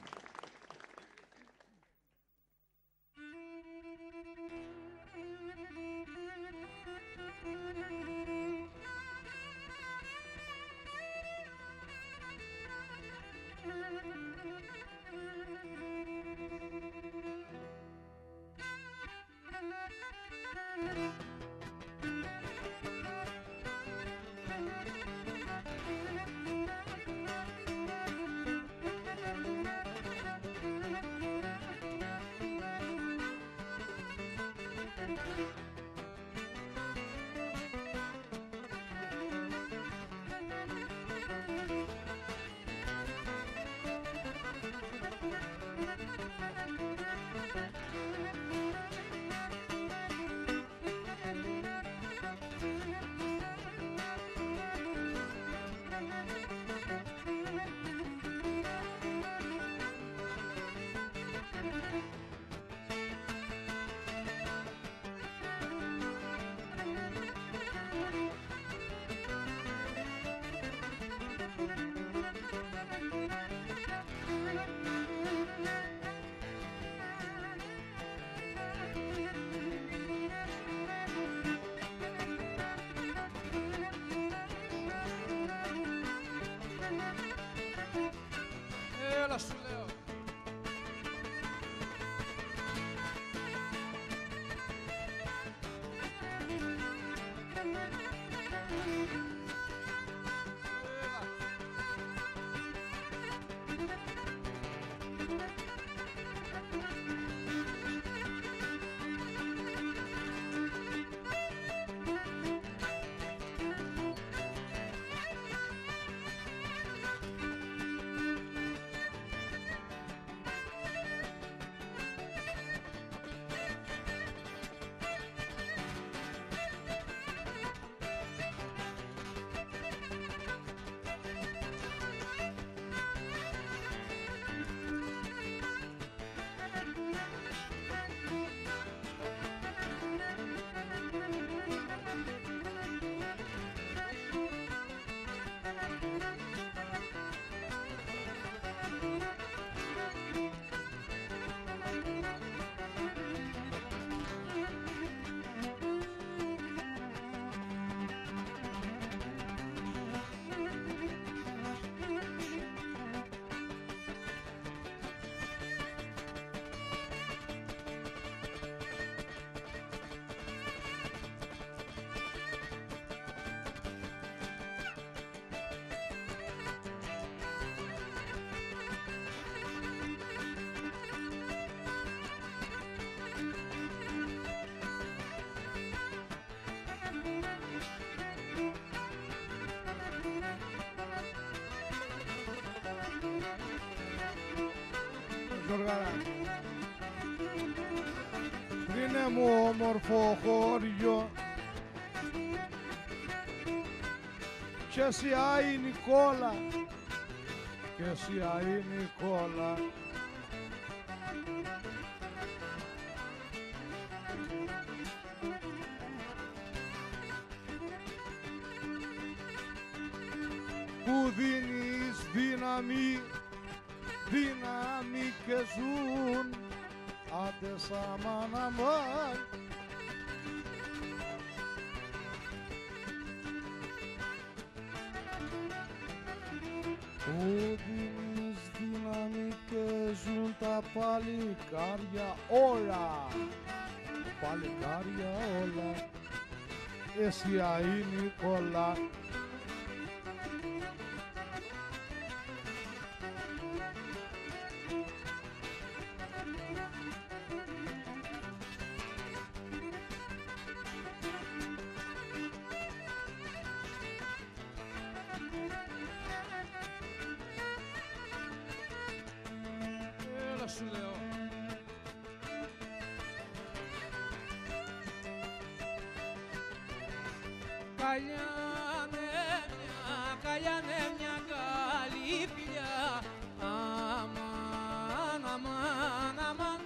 Έλα σου λέω. Γιωργαράκη. Τρίνε μου όμορφο χωριό κι εσύ άι Νικόλα, κι εσύ άι Νικόλα. Που δίνεις δύναμη, δύναμη και ζουν άντες αμάν αμάν. Που δίνεις δύναμη και ζουν τα παλικάρια όλα, παλικάρια όλα, εσύ αή Νικόλα. Έλα σου λέω. Καλιάνε μια καλή φιλιά, αμάν, αμάν, αμάν.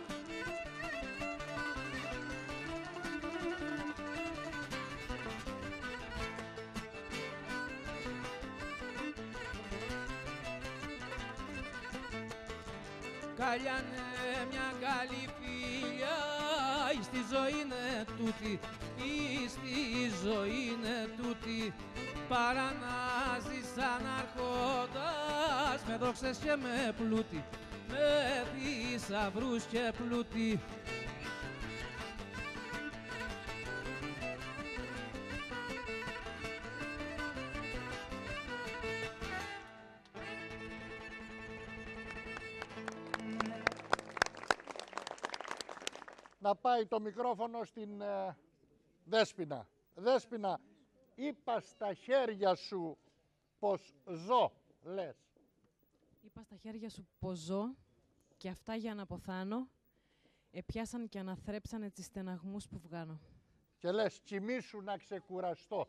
Καλιάνε μια καλή φιλιά, στη ζωή είναι τούτη, στη ζωή είναι τούτη. Παρά να ζεις σαν αρχόντας, με δόξες και με πλούτη, με θησαυρούς και πλούτη. Να πάει το μικρόφωνο στην Δέσποινα. Δέσποινα, είπα στα χέρια σου πως ζω, λες. Είπα στα χέρια σου πως ζω και αυτά για να αποθάνω επιάσαν και αναθρέψανε τις στεναγμούς που βγάνω. Και λες, κοιμήσου να ξεκουραστώ.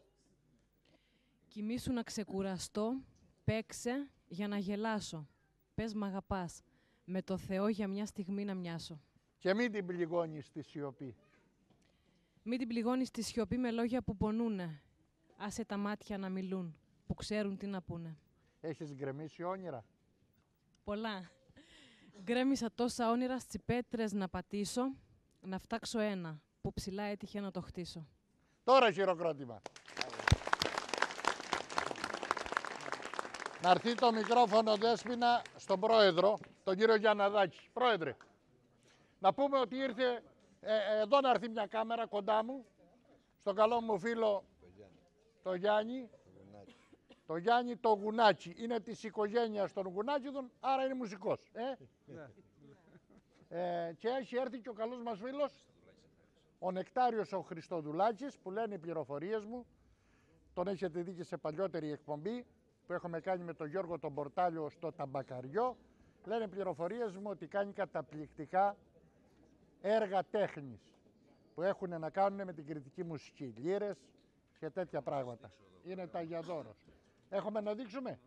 Κοιμήσου να ξεκουραστώ, παίξε για να γελάσω. Πες μ' αγαπάς, με το Θεό για μια στιγμή να μοιάσω. Και μην την πληγώνεις στη σιωπή. Μην την πληγώνεις στη σιωπή με λόγια που πονούνε. Άσε τα μάτια να μιλούν, που ξέρουν τι να πούνε. Έχεις γκρεμίσει όνειρα. Πολλά. Γκρέμισα τόσα όνειρα στις πέτρες να πατήσω, να φτάξω ένα, που ψηλά έτυχε να το χτίσω. Τώρα χειροκρότημα. Να έρθει το μικρόφωνο, Δέσποινα, στον πρόεδρο, τον κύριο Γιανναδάκη. Πρόεδρε, να πούμε ότι ήρθε, εδώ να έρθει μια κάμερα κοντά μου, στον καλό μου φίλο, το Γιάννη. Το Γιάννη το Γουνάτσι. Είναι της οικογένειας των Γουνάτσιδων, άρα είναι μουσικός. Και έχει έρθει και ο καλός μας φίλος, ο Νεκτάριος ο Χριστοδουλάκης, που λένε οι πληροφορίες μου, τον έχετε δει και σε παλιότερη εκπομπή, που έχουμε κάνει με τον Γιώργο τον Πορτάλιο στο Ταμπακαριό. Λένε πληροφορίες μου ότι κάνει καταπληκτικά έργα τέχνης, που έχουν να κάνουν με την κριτική μουσική, λύρες και τέτοια πράγματα. Είναι ταγιαδόρος. Έχουμε να δείξουμε.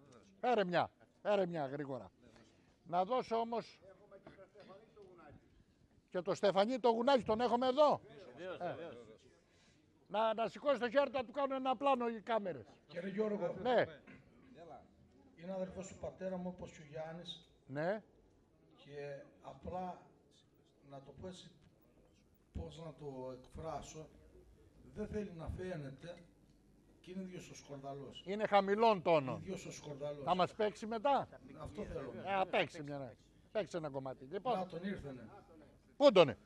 Έρε μια γρήγορα. Να δώσω όμως και το Στεφανί το Γουνάκι, τον έχουμε εδώ. Να σηκώσει το χέρι, να του κάνουν ένα πλάνο οι κάμερες. Κύριε Γιώργο, Ναι. είναι αδερφός του πατέρα μου όπως και ο Γιάννης. Ναι. Και απλά να το πω έτσι, πώς να το εκφράσω, δεν θέλει να φαίνεται και είναι ίδιος ο σκορδαλός. Είναι χαμηλών τόνων. Ίδιος ο σκορδαλός. Θα μας παίξει μετά. Αυτό θέλω. Παίξει μια. Παίξει ένα κομμάτι. Να Λοιπόν, τον ήρθανε. πού τον είναι.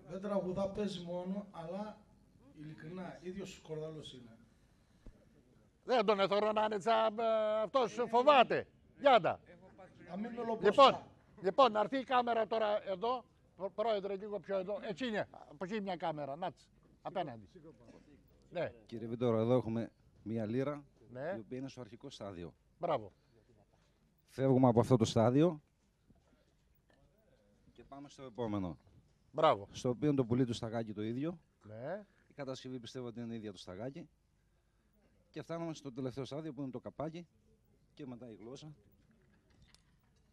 Δεν τραγουδά, παίζει μόνο, αλλά ειλικρινά ίδιος ο σκορδαλός είναι. Δεν τον εθωρώ να είναι αυτός φοβάται. Γιάντα. Να μην ολομπροστά. Λοιπόν, να έρθει η κάμερα τώρα εδώ. Πρόεδρε, λίγο πιο εδώ. Έτσι είναι. Από εκεί μια κάμερα. Νάτς. Απέναντι. Ναι. Κύριε Βίντορο, εδώ έχουμε μία λύρα, Ναι. η οποία είναι στο αρχικό στάδιο. Μπράβο. Φεύγουμε από αυτό το στάδιο Πάμε στο επόμενο. Μπράβο. Στο οποίο το πουλί του σταγάκι το ίδιο. Ναι. Η κατασκευή πιστεύω ότι είναι ίδια το σταγάκι. Και φτάνουμε στο τελευταίο στάδιο που είναι το καπάκι και μετά η γλώσσα.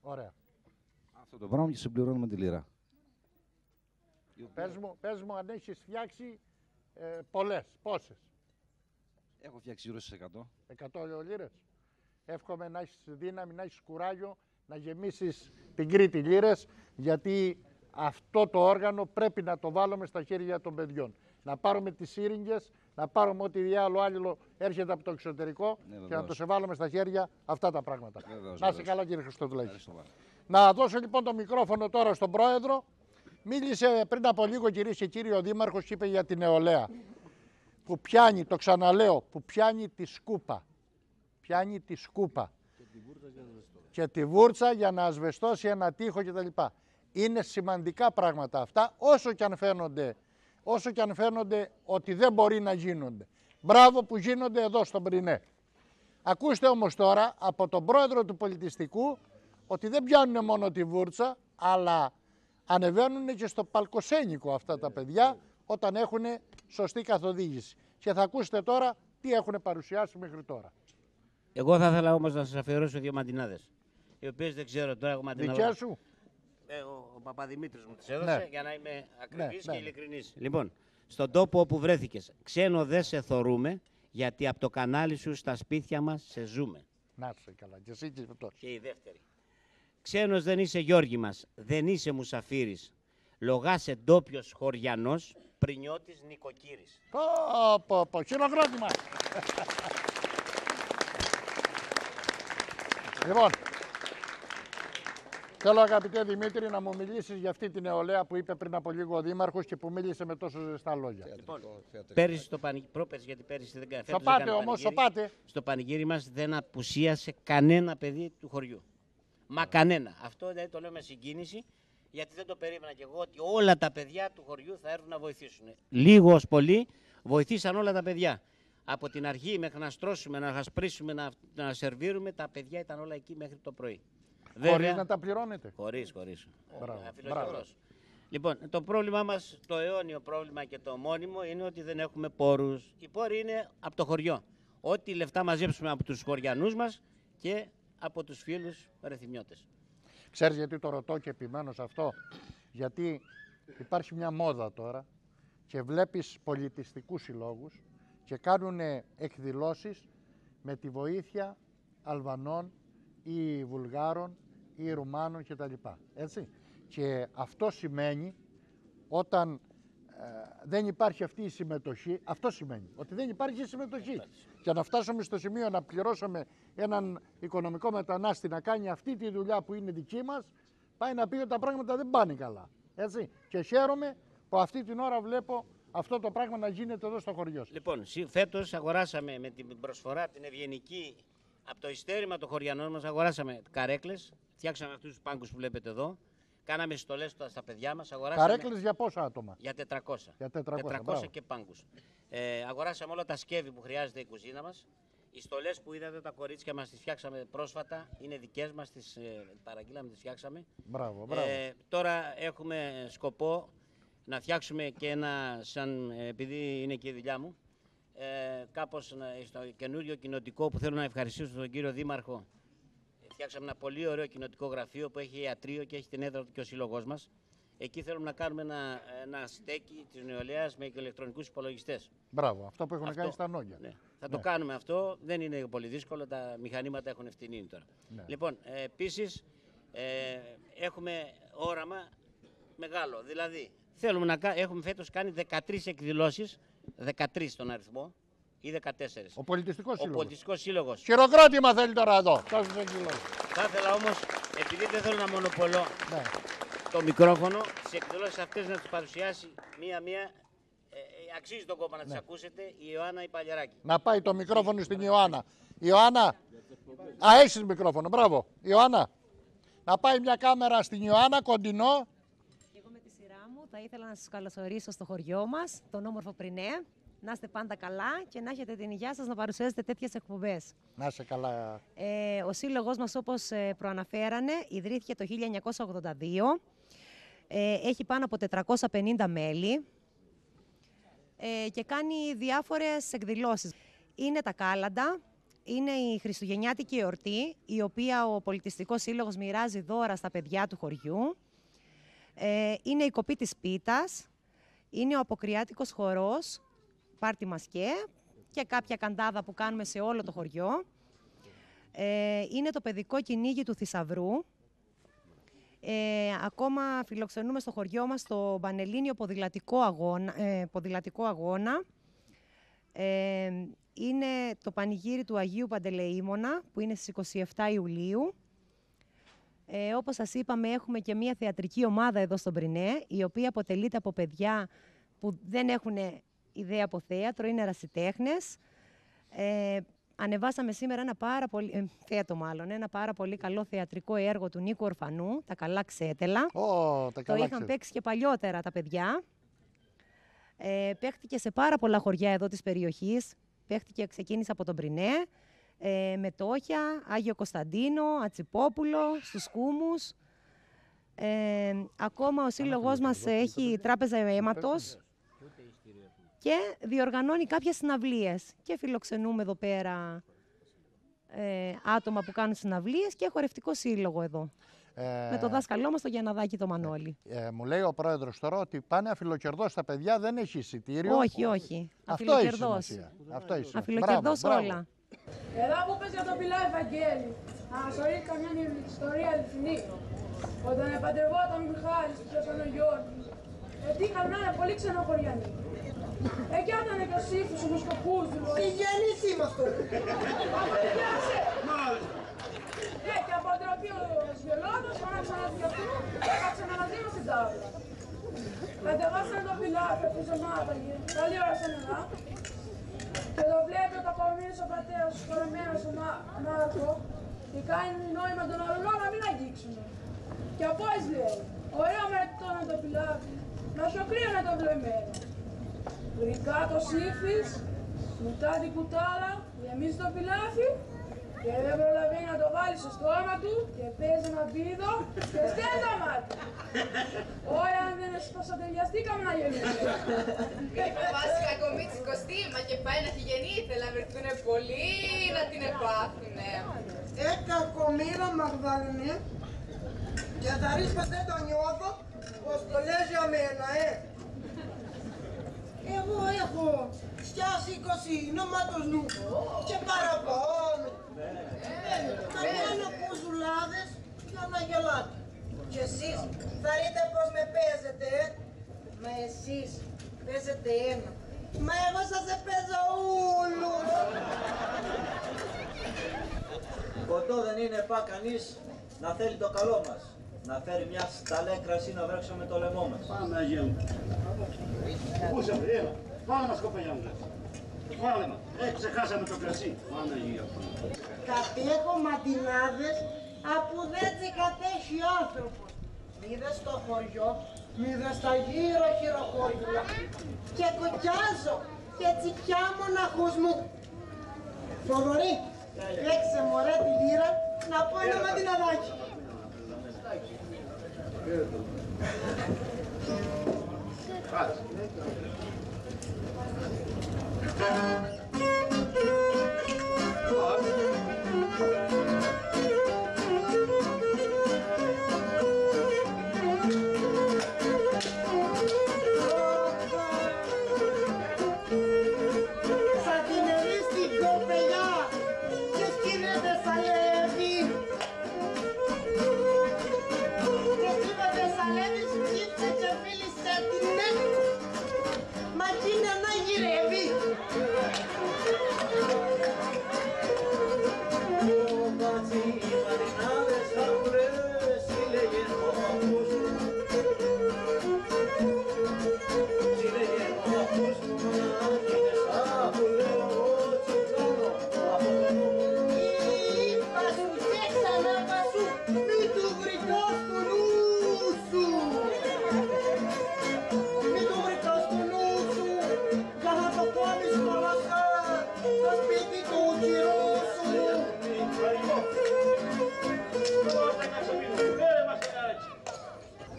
Ωραία. Αυτό το πράγμα και συμπληρώνουμε τη λίρα. Πες μου αν έχεις φτιάξει πολλές. Πόσες? Έχω φτιάξει γύρω στις 100. 100 λίρες. Εύχομαι να έχεις δύναμη, να έχεις κουράγιο, να γεμίσεις την Κρήτη λίρες, γιατί αυτό το όργανο πρέπει να το βάλουμε στα χέρια των παιδιών. Να πάρουμε τις σύριγγες, να πάρουμε ό,τι άλλο έρχεται από το εξωτερικό και να το σε βάλουμε στα χέρια αυτά τα πράγματα. Να είσαι καλά, κύριε Χριστοδουλάκη. Να δώσω λοιπόν το μικρόφωνο τώρα στον Πρόεδρο. Μίλησε πριν από λίγο, κυρίες και κύριοι, ο Δήμαρχος και είπε για την νεολαία. Που πιάνει, το ξαναλέω, που πιάνει τη σκούπα. Πιάνει τη σκούπα. Και τη βούρτσα για να ασβεστώσει ένα τοίχο κτλ. Είναι σημαντικά πράγματα αυτά, όσο και αν φαίνονται ότι δεν μπορεί να γίνονται. Μπράβο που γίνονται εδώ στον Πρινέ. Ακούστε όμως τώρα από τον Πρόεδρο του Πολιτιστικού ότι δεν πιάνουν μόνο τη βούρτσα, αλλά ανεβαίνουν και στο παλκοσένικο αυτά τα παιδιά όταν έχουν σωστή καθοδήγηση. Και θα ακούσετε τώρα τι έχουν παρουσιάσει μέχρι τώρα. Εγώ θα ήθελα όμως να σας αφιερώσω 2 μαντινάδες, οι οποίες δεν ξέρω τώρα. Δικές σου? Ο Παπαδημήτρης μου τις έδωσε, Ναι. για να είμαι ακριβής Ναι, και ναι. ειλικρινής. Λοιπόν, στον τόπο όπου βρέθηκες, ξένο δεν σε θωρούμε, γιατί από το κανάλι σου στα σπίτια μας σε ζούμε. Να είσαι καλά, και εσύ και αυτός. Και η δεύτερη. Ξένος δεν είσαι Γιώργη μας, δεν είσαι μουσαφίρης. Λογάσαι ντόπιος χωριανός, πρινιώτης νοικοκύρης. Πω, χειροκρότημα. Λοιπόν, θέλω αγαπητέ Δημήτρη να μου μιλήσεις για αυτή την νεολαία που είπε πριν από λίγο ο Δήμαρχος και που μίλησε με τόσο ζεστά λόγια. Λοιπόν, πέρυσι στο πανηγύρι, πρόπερσι, γιατί πέρυσι δεν Στο πάτε όμως, στο πάτε. Στο πανηγύρι μας δεν απουσίασε κανένα παιδί του χωριού. Μα κανένα. Αυτό δηλαδή το λέω με συγκίνηση, γιατί δεν το περίμενα κι εγώ ότι όλα τα παιδιά του χωριού θα έρθουν να βοηθήσουν. Λίγο ως πολύ βοηθήσαν όλα τα παιδιά. Από την αρχή μέχρι να στρώσουμε, να χασπρίσουμε, να σερβίρουμε, τα παιδιά ήταν όλα εκεί μέχρι το πρωί. Χωρίς να τα πληρώνετε? Χωρίς. Μπράβο. Λοιπόν, το πρόβλημά μας, το αιώνιο πρόβλημα και το μόνιμο, είναι ότι δεν έχουμε πόρους. Οι πόροι είναι από το χωριό. Ό,τι λεφτά μαζέψουμε από τους χωριανούς μας και από τους φίλους ρεθιμιώτες. Ξέρεις γιατί το ρωτώ και επιμένω σε αυτό? Γιατί υπάρχει μια μόδα τώρα και βλέπεις πολιτιστικούς συλλόγους και κάνουν εκδηλώσεις με τη βοήθεια Αλβανών ή Βουλγάρων ή Ρουμάνων κτλ. Έτσι. Και αυτό σημαίνει όταν δεν υπάρχει αυτή η συμμετοχή, αυτό σημαίνει ότι δεν υπάρχει συμμετοχή. Και να φτάσουμε στο σημείο να πληρώσουμε έναν οικονομικό μετανάστη να κάνει αυτή τη δουλειά που είναι δική μας, πάει να πει ότι τα πράγματα δεν πάνε καλά. Έτσι. Και χαίρομαι που αυτή την ώρα βλέπω αυτό το πράγμα να γίνεται εδώ στο χωριό σας. Λοιπόν, φέτος αγοράσαμε με την προσφορά την ευγενική, από το ειστέρημα των χωριανών μας, αγοράσαμε καρέκλες, φτιάξαμε αυτούς τους πάγκους που βλέπετε εδώ, κάναμε στολές στα παιδιά μας. Καρέκλες για πόσα άτομα? Για 400. Για 400 και πάγκους. Αγοράσαμε όλα τα σκεύη που χρειάζεται η κουζίνα μας. Οι στολές που είδατε, τα κορίτσια μας τις φτιάξαμε πρόσφατα, είναι δικές μας, τις παραγγείλαμε, τις φτιάξαμε. Μπράβο. Τώρα έχουμε σκοπό να φτιάξουμε και ένα, επειδή είναι και η δουλειά μου, κάπως στο καινούριο κοινοτικό που θέλω να ευχαριστήσω τον κύριο Δήμαρχο. Φτιάξαμε ένα πολύ ωραίο κοινοτικό γραφείο που έχει ιατρείο και έχει την έδρα του και ο σύλλογός μας. Εκεί θέλουμε να κάνουμε ένα στέκι της νεολαίας με ηλεκτρονικούς υπολογιστές. Μπράβο, αυτό που έχουν κάνει στα Νόγια. Ναι. Θα το κάνουμε αυτό, δεν είναι πολύ δύσκολο, τα μηχανήματα έχουν ευθυνή τώρα. Ναι. Λοιπόν, επίσης έχουμε όραμα μεγάλο, δηλαδή έχουμε φέτος κάνει 13 εκδηλώσεις, 13 στον αριθμό ή 14. Ο πολιτιστικός σύλλογος. Χειροκρότημα θέλει τώρα εδώ. Θα ήθελα όμως, επειδή δεν θέλω να μονοπολώ το μικρόφωνο, τις εκδηλώσεις αυτές να τις παρουσιάσει μία-μία, αξίζει τον κόπο να τις ακούσετε, η Ιωάννα η Παλιαράκη. Να πάει το μικρόφωνο στην Ιωάννα. Ιωάννα, έχεις μικρόφωνο, μπράβο. Ιωάννα, να πάει μια κάμερα στην Ιωάννα, κοντινό. Εγώ με τη σειρά μου θα ήθελα να σας καλωσορίσω στο χωριό μας, τον όμορφο Πρινέ. Να είστε πάντα καλά και να έχετε την υγεία σας να παρουσιάζετε τέτοιες εκπομπές. Να είστε καλά. Ο σύλλογος μας, όπως προαναφέρανε, ιδρύθηκε το 1982. Έχει πάνω από 450 μέλη και κάνει διάφορες εκδηλώσεις. Είναι τα κάλαντα, είναι η χριστουγεννιάτικη εορτή, η οποία ο Πολιτιστικός Σύλλογος μοιράζει δώρα στα παιδιά του χωριού. Είναι η κοπή της πίτας, είναι ο αποκριάτικος χορός, πάρτι μασκέ και κάποια καντάδα που κάνουμε σε όλο το χωριό. Είναι το παιδικό κυνήγι του Θησαυρού. Ακόμα φιλοξενούμε στο χωριό μας το Πανελλήνιο ποδηλατικό αγώνα. Είναι το πανηγύρι του Αγίου Παντελεήμονα, που είναι στις 27 Ιουλίου. Όπως σας είπαμε, έχουμε και μια θεατρική ομάδα εδώ στον Πρινέ, η οποία αποτελείται από παιδιά που δεν έχουν ιδέα από θέατρο, είναι ερασιτέχνες. Ανεβάσαμε σήμερα ένα πάρα πολύ καλό θεατρικό έργο του Νίκου Ορφανού, «Τα καλά ξέτελα». Το είχαν παίξει και παλιότερα τα παιδιά. Παίχτηκε σε πάρα πολλά χωριά εδώ της περιοχής. Ξεκίνησε από τον Πρινέ, Μετόχια, Άγιο Κωνσταντίνο, Ατσιπόπουλο, στους Κούμους. Ακόμα ο σύλλογός μας έχει τράπεζα αίματος και διοργανώνει κάποιες συναυλίες. Και φιλοξενούμε εδώ πέρα άτομα που κάνουν συναυλίες και χορευτικό σύλλογο εδώ. Με το δάσκαλό μας, τον Γιανναδάκη το Μανώλη. Μου λέει ο πρόεδρος τώρα ότι πάνε αφιλοκερδός τα παιδιά, δεν έχει εισιτήριο. Όχι. Αφιλοκερδός. Αφιλοκερδός όλα. Εδώ που πες για το πιλά Ευαγγέλη, να μας ορίσει καμιά ιστορία αληθινή. Όταν επαντρευόταν ο Μιχάλης και ο Γιώργης, είχαν να είναι πολύ ξενοχωριανοί. Εκεί ήταν και ο Σύφους, ο Μουσκοπούζος. Τι γέννης είμαστε. Απαντιάσαι. Και από ντροπή ο Σβελόδος, φωνάξαν να διαθούν και κάψαν μαζί μας στην τάβλα. Κατεβάσανε το πιλάφι που ζεμάταγε, καλή ώρα σε νερά. Και το βλέπει ο κακομοίρης ο πατέρας του χωρεμένος ο Μάρκο και κάνει νόημα τον ορολό να μην αγγίξουνε. Και απόεις λέει, ωραίο μερτώνε το πιλάφι, να σοκρίωνε το βλεμμένο. Γρικά το Σύφης, μετά την κουτάλα, γεμίζει το πιλάφι και δεν προλαβαίνει να το βάλει στο στόμα του και παίζει ένα μπίδο και στέλνει τα μάτια. Ωραία, αν δεν σπασατελιαστήκαμε να γεννήσουμε. Είπε βάσει κακομίτσι κοστίμα και πάει να τη γεννήθει, να βρεθούνε πολλοί να την επάθουνε. Κακομοίρα Μαγδαληνή, και θα ρίσκα δεν το νιώθω, πως το λες για μένα, Εγώ έχω στιάσει 20 νόματος νου και παραπάνω. Θα κάνω κουζουλάδες για να γελάτε. Και εσείς θα δείτε πως με παίζετε, Μα εσείς παίζετε ένα. Μα εγώ σας έπαιζα όλους. Ποτό δεν είναι πά κανείς να θέλει το καλό μας. Να φέρει μια σταλέ κρασί να βρέξουμε το λαιμό μας. Πάμε, Αγία μου. Πού σε βρει, έλα. Βάλε μας κοπελιά μου. Βάλε μας. Ξεχάσαμε το κρασί. Πάμε, Αγία μου. Κατέχω ματινάδες από δεν κατέχει άνθρωπος. Μήδες στο χωριό, μήδες στα γύρω χειροχώρια. Και κοκιάζω και τσιπιά μοναχούς μου. Θοδωρή, παίξε μωρέ τη λύρα να πω ένα ματιναδάκι.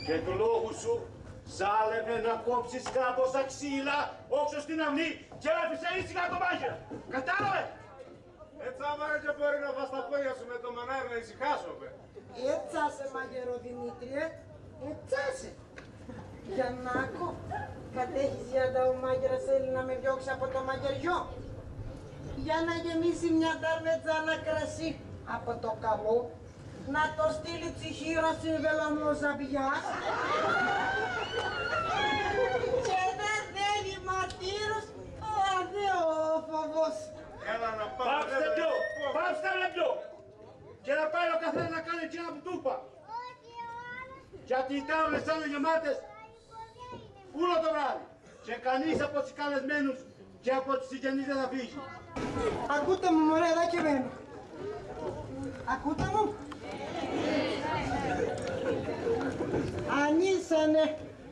Και του λόγου σου ζάλευε να κόψεις κάπως τα ξύλα όξω στην αυλή και άφησε ήσυχα το μάγειρα. Κατάλαβε! Έτσι άμα και μπορεί να βάς τα πόδια σου με το μανάρι να ησυχάσω, παι. Έτσασε, μαγερό Δημήτριε, έτσασε. Γιαννάκο, κατέχεις γιάντα ο μάγειρας θέλει να με διώξει από το μαγειριό. Για να γεμίσει μια ταρμετζάνα κρασί από το καλό, να το στείλει τσιχύρα στην Βελαμό Ζαμπιάς. Και δεν θέλει ματήρους ο αδεόφοβος. Έλα να πάω. Πάψτε πιο! Και να πάει ο καθένας να κάνει εκείνα που του είπα. Γιατί οι τάβλες θα είναι γεμάτες όλο το βράδυ. Και κανείς από τους καλεσμένους και από τους συγγενείς δεν θα φύγει. Ακούτε μου μωρέ, εδώ και μένω. Ακούτε μου. Αν ήσανε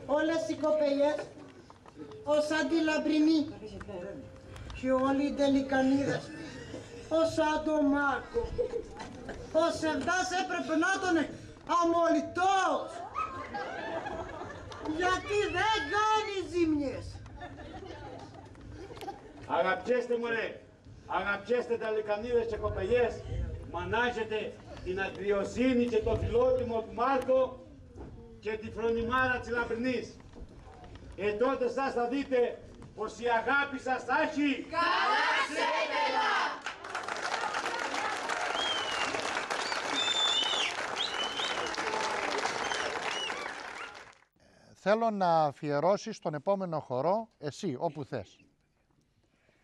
όλες οι κοπελιές ως αντιλαμπρινοί και όλοι οι τελικανίδες ως σαν το Μάρκο, ο Σεβδάς έπρεπε να τον αμολυτός, γιατί δεν κάνει ζημιές. Αγαπιέστε μωρέ, αγαπιέστε τα λικανίδες και κοπελιές, μανάζετε την αγριοσύνη και το φιλότιμο του Μάρκο και τη φρονιμάρα της Λαμπρινής. Τότε σας θα δείτε πως η αγάπη σας θα έχει καλά ξέπελα! Θέλω να αφιερώσεις τον επόμενο χορό εσύ, όπου θες.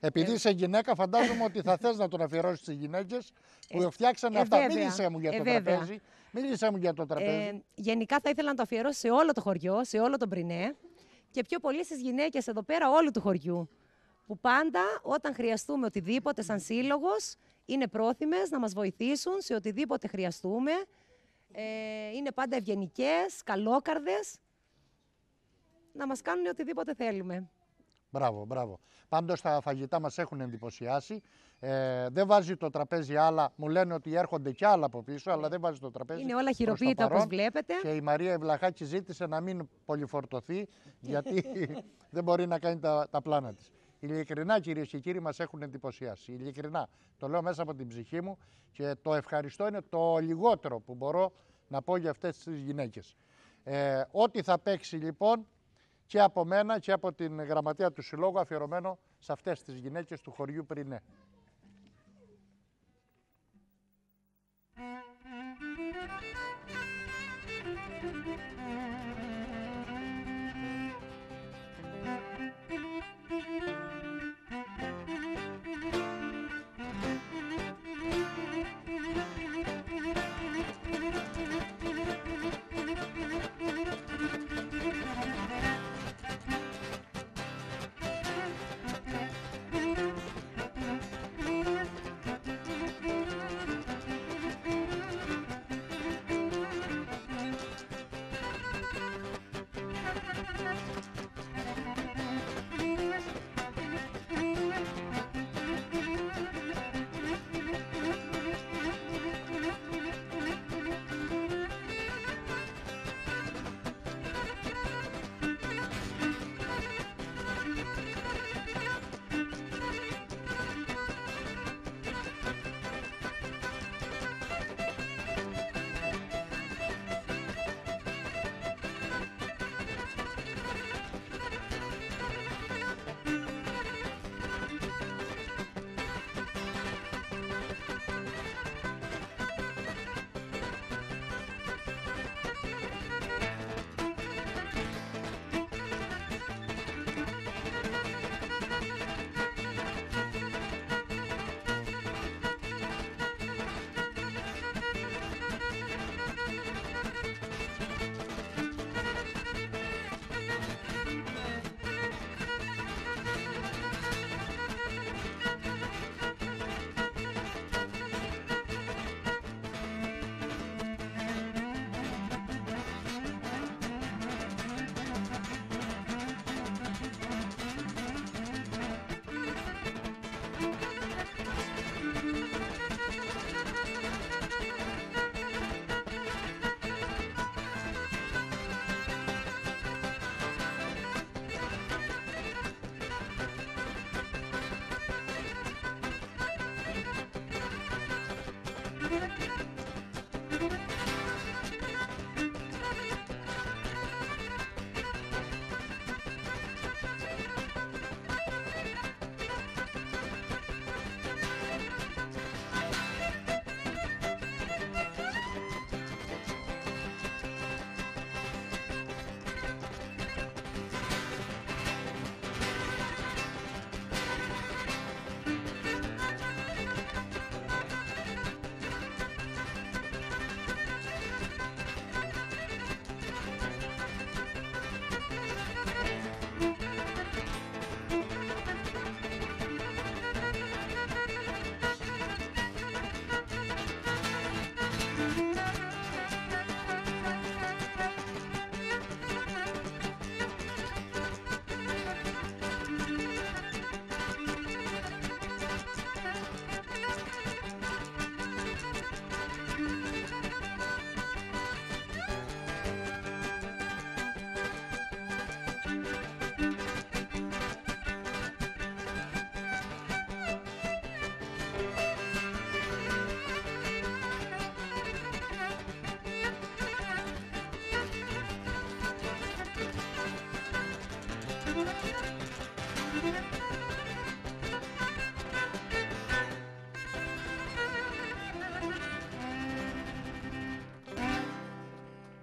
Επειδή είσαι γυναίκα, φαντάζομαι ότι θα θες να τον αφιερώσεις στις γυναίκες που φτιάξανε αυτά. Βέβαια. Μίλησέ μου για το τραπέζι. Μίλησέ μου για το τραπέζι. Γενικά θα ήθελα να το αφιερώσω σε όλο το χωριό, σε όλο τον Πρινέ και πιο πολύ στις γυναίκες εδώ πέρα όλου του χωριού. Που πάντα όταν χρειαστούμε οτιδήποτε σαν σύλλογος είναι πρόθυμες να μας βοηθήσουν σε οτιδήποτε χρειαστούμε. Είναι πάντα ευγενικές, καλόκαρδες, να μας κάνουν οτιδήποτε θέλουμε. Μπράβο, μπράβο. Πάντως τα φαγητά μας έχουν εντυπωσιάσει. Δεν βάζει το τραπέζι άλλα. Μου λένε ότι έρχονται κι άλλα από πίσω, αλλά δεν βάζει το τραπέζι. Είναι όλα χειροποίητα όπως βλέπετε. Και η Μαρία Ευλαχάκη ζήτησε να μην πολυφορτωθεί, γιατί δεν μπορεί να κάνει τα πλάνα της. Ειλικρινά, κυρίες και κύριοι, μας έχουν εντυπωσιάσει. Ειλικρινά. Το λέω μέσα από την ψυχή μου και το ευχαριστώ είναι το λιγότερο που μπορώ να πω για αυτές τις γυναίκες. Ό,τι θα παίξει λοιπόν και από μένα και από την γραμματεία του Συλλόγου αφιερωμένο σε αυτές τις γυναίκες του χωριού Πρινέ.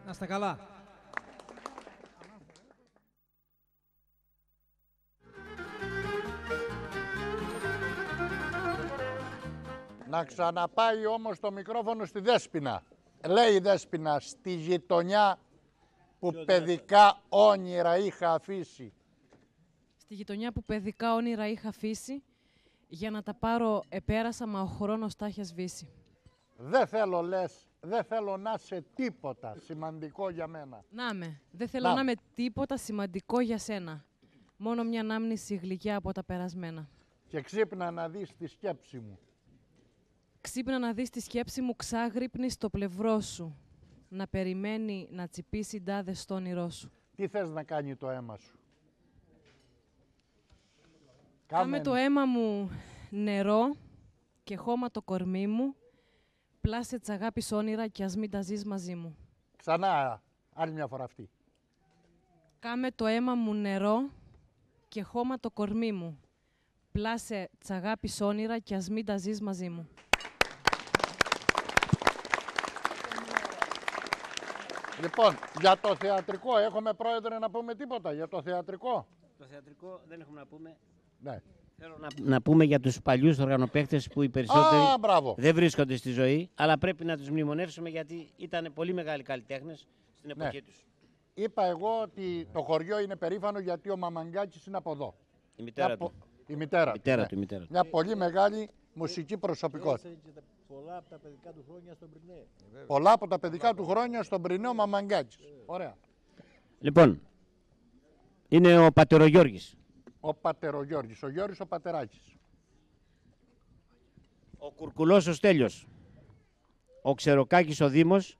Να είστε καλά. Να ξαναπάει όμως το μικρόφωνο στη Δέσποινα. Λέει η Δέσποινα, στη γειτονιά που παιδικά όνειρα είχα αφήσει. Στη γειτονιά που παιδικά όνειρα είχα αφήσει, για να τα πάρω επέρασα, μα ο χρόνος τα είχε σβήσει. Δεν θέλω, λες, δεν θέλω να είσαι τίποτα σημαντικό για μένα. Να με, δεν θέλω να είμαι τίποτα σημαντικό για σένα. Μόνο μια ανάμνηση γλυκιά από τα περασμένα. Και ξύπνα να δεις τη σκέψη μου. Ξύπνα να δεις τη σκέψη μου ξάγρυπνη στο πλευρό σου. Να περιμένει να τσιπήσει ντάδες στο όνειρό σου. Τι θες να κάνει το αίμα σου? Κάμε το αίμα μου νερό και χώμα το κορμί μου. Πλάσε τς αγάπης όνειρα κι ας μην τα ζεις μαζί μου. Ξανά, άλλη μια φορά αυτή. Κάμε το αίμα μου νερό και χώμα το κορμί μου. Πλάσε τς αγάπης όνειρα κι ας μην τα ζεις μαζί μου. Λοιπόν, για το θεατρικό έχουμε, πρόεδρε, να πούμε τίποτα για το θεατρικό? Το θεατρικό δεν έχουμε να πούμε. Ναι. Θέλω να πούμε για τους παλιούς οργανοπαίκτες που οι περισσότεροι δεν βρίσκονται στη ζωή, αλλά πρέπει να τους μνημονεύσουμε γιατί ήταν πολύ μεγάλοι καλλιτέχνες στην εποχή τους. Είπα εγώ ότι το χωριό είναι περήφανο γιατί ο Μαμαγκάκης είναι από εδώ. Η μητέρα του. Η μητέρα του. Μια πολύ μεγάλη μουσική προσωπικότητα. Πολλά από τα παιδικά του χρόνια στον Πρινέ. Πολλά από τα παιδικά του χρόνια στον Πρινέ ο Μαμαγκάκης. Ωραία. Λοιπόν, είναι ο Πατερογιώργης. Ο Πατερογιώργης, ο Γιώργης ο Πατεράκης. Ο Κουρκουλός ο Στέλιος. Ο Ξεροκάκης ο Δήμος.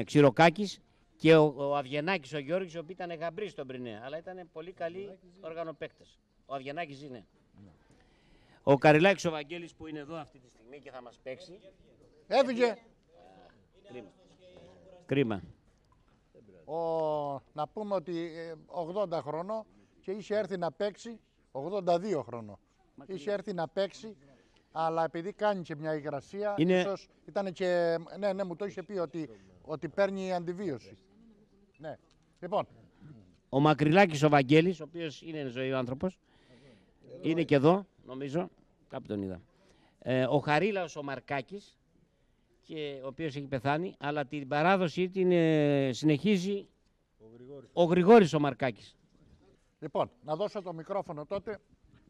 Ξηροκάκης. Και ο Αβγενάκης ο Γιώργης, ο οποίος ήταν γαμπρής στον Πρινέ, αλλά ήταν πολύ καλοί οργανοπαίκτες. Ο Αβγενάκης είναι. Ο Καριλάκης ο Βαγγέλης που είναι εδώ αυτή τη στιγμή και θα μας παίξει. Έφυγε. Κρίμα. Να πούμε ότι 80 χρονών και είχε έρθει να παίξει, 82 χρονών. Είχε έρθει να παίξει, αλλά επειδή κάνει και μια υγρασία, ίσως ήταν και... Ναι, μου το είχε πει ότι παίρνει αντιβίωση. Ναι. Λοιπόν. Ο Μακρυλάκης ο Βαγγέλης, ο οποίος είναι ζωή ο άνθρωπος, είναι και εδώ, νομίζω, κάπου τον είδα. Ο Χαρίλαος ο Μαρκάκης, και ο οποίος έχει πεθάνει, αλλά την παράδοση την συνεχίζει ο Γρηγόρης ο Μαρκάκης. Λοιπόν, να δώσω το μικρόφωνο τότε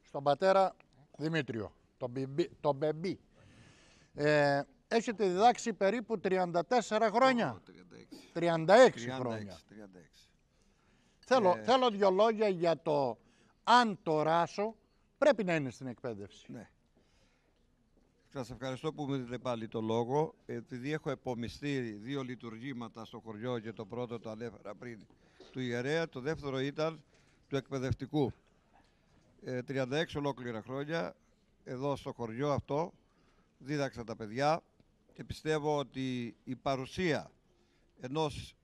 στον πατέρα Δημήτριο, τον Μπεμπί. Έχετε διδάξει περίπου 34 χρόνια. 36 χρόνια. 36. Θέλω 2 λόγια για το αν το Ράσο πρέπει να είναι στην εκπαίδευση. Ναι. Σας ευχαριστώ που μου δείτε πάλι το λόγο. Επειδή έχω επομιστεί 2 λειτουργήματα στο χωριό και το πρώτο το ανέφερα πριν του ιερέα, το δεύτερο ήταν του εκπαιδευτικού. 36 ολόκληρα χρόνια εδώ στο χωριό αυτό δίδαξα τα παιδιά και πιστεύω ότι η παρουσία ενός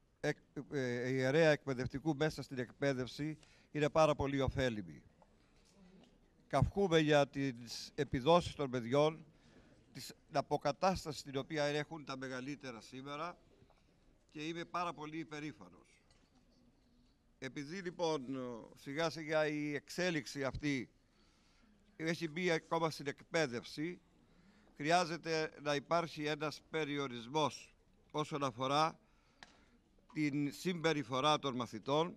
ιερέα εκπαιδευτικού μέσα στην εκπαίδευση είναι πάρα πολύ ωφέλιμη. Καυχούμε για τις επιδόσεις των παιδιών, την αποκατάσταση την οποία έχουν τα μεγαλύτερα σήμερα και είμαι πάρα πολύ υπερήφανος. Επειδή λοιπόν σιγά σιγά η εξέλιξη αυτή έχει μπει ακόμα στην εκπαίδευση, χρειάζεται να υπάρχει ένας περιορισμός όσον αφορά την συμπεριφορά των μαθητών,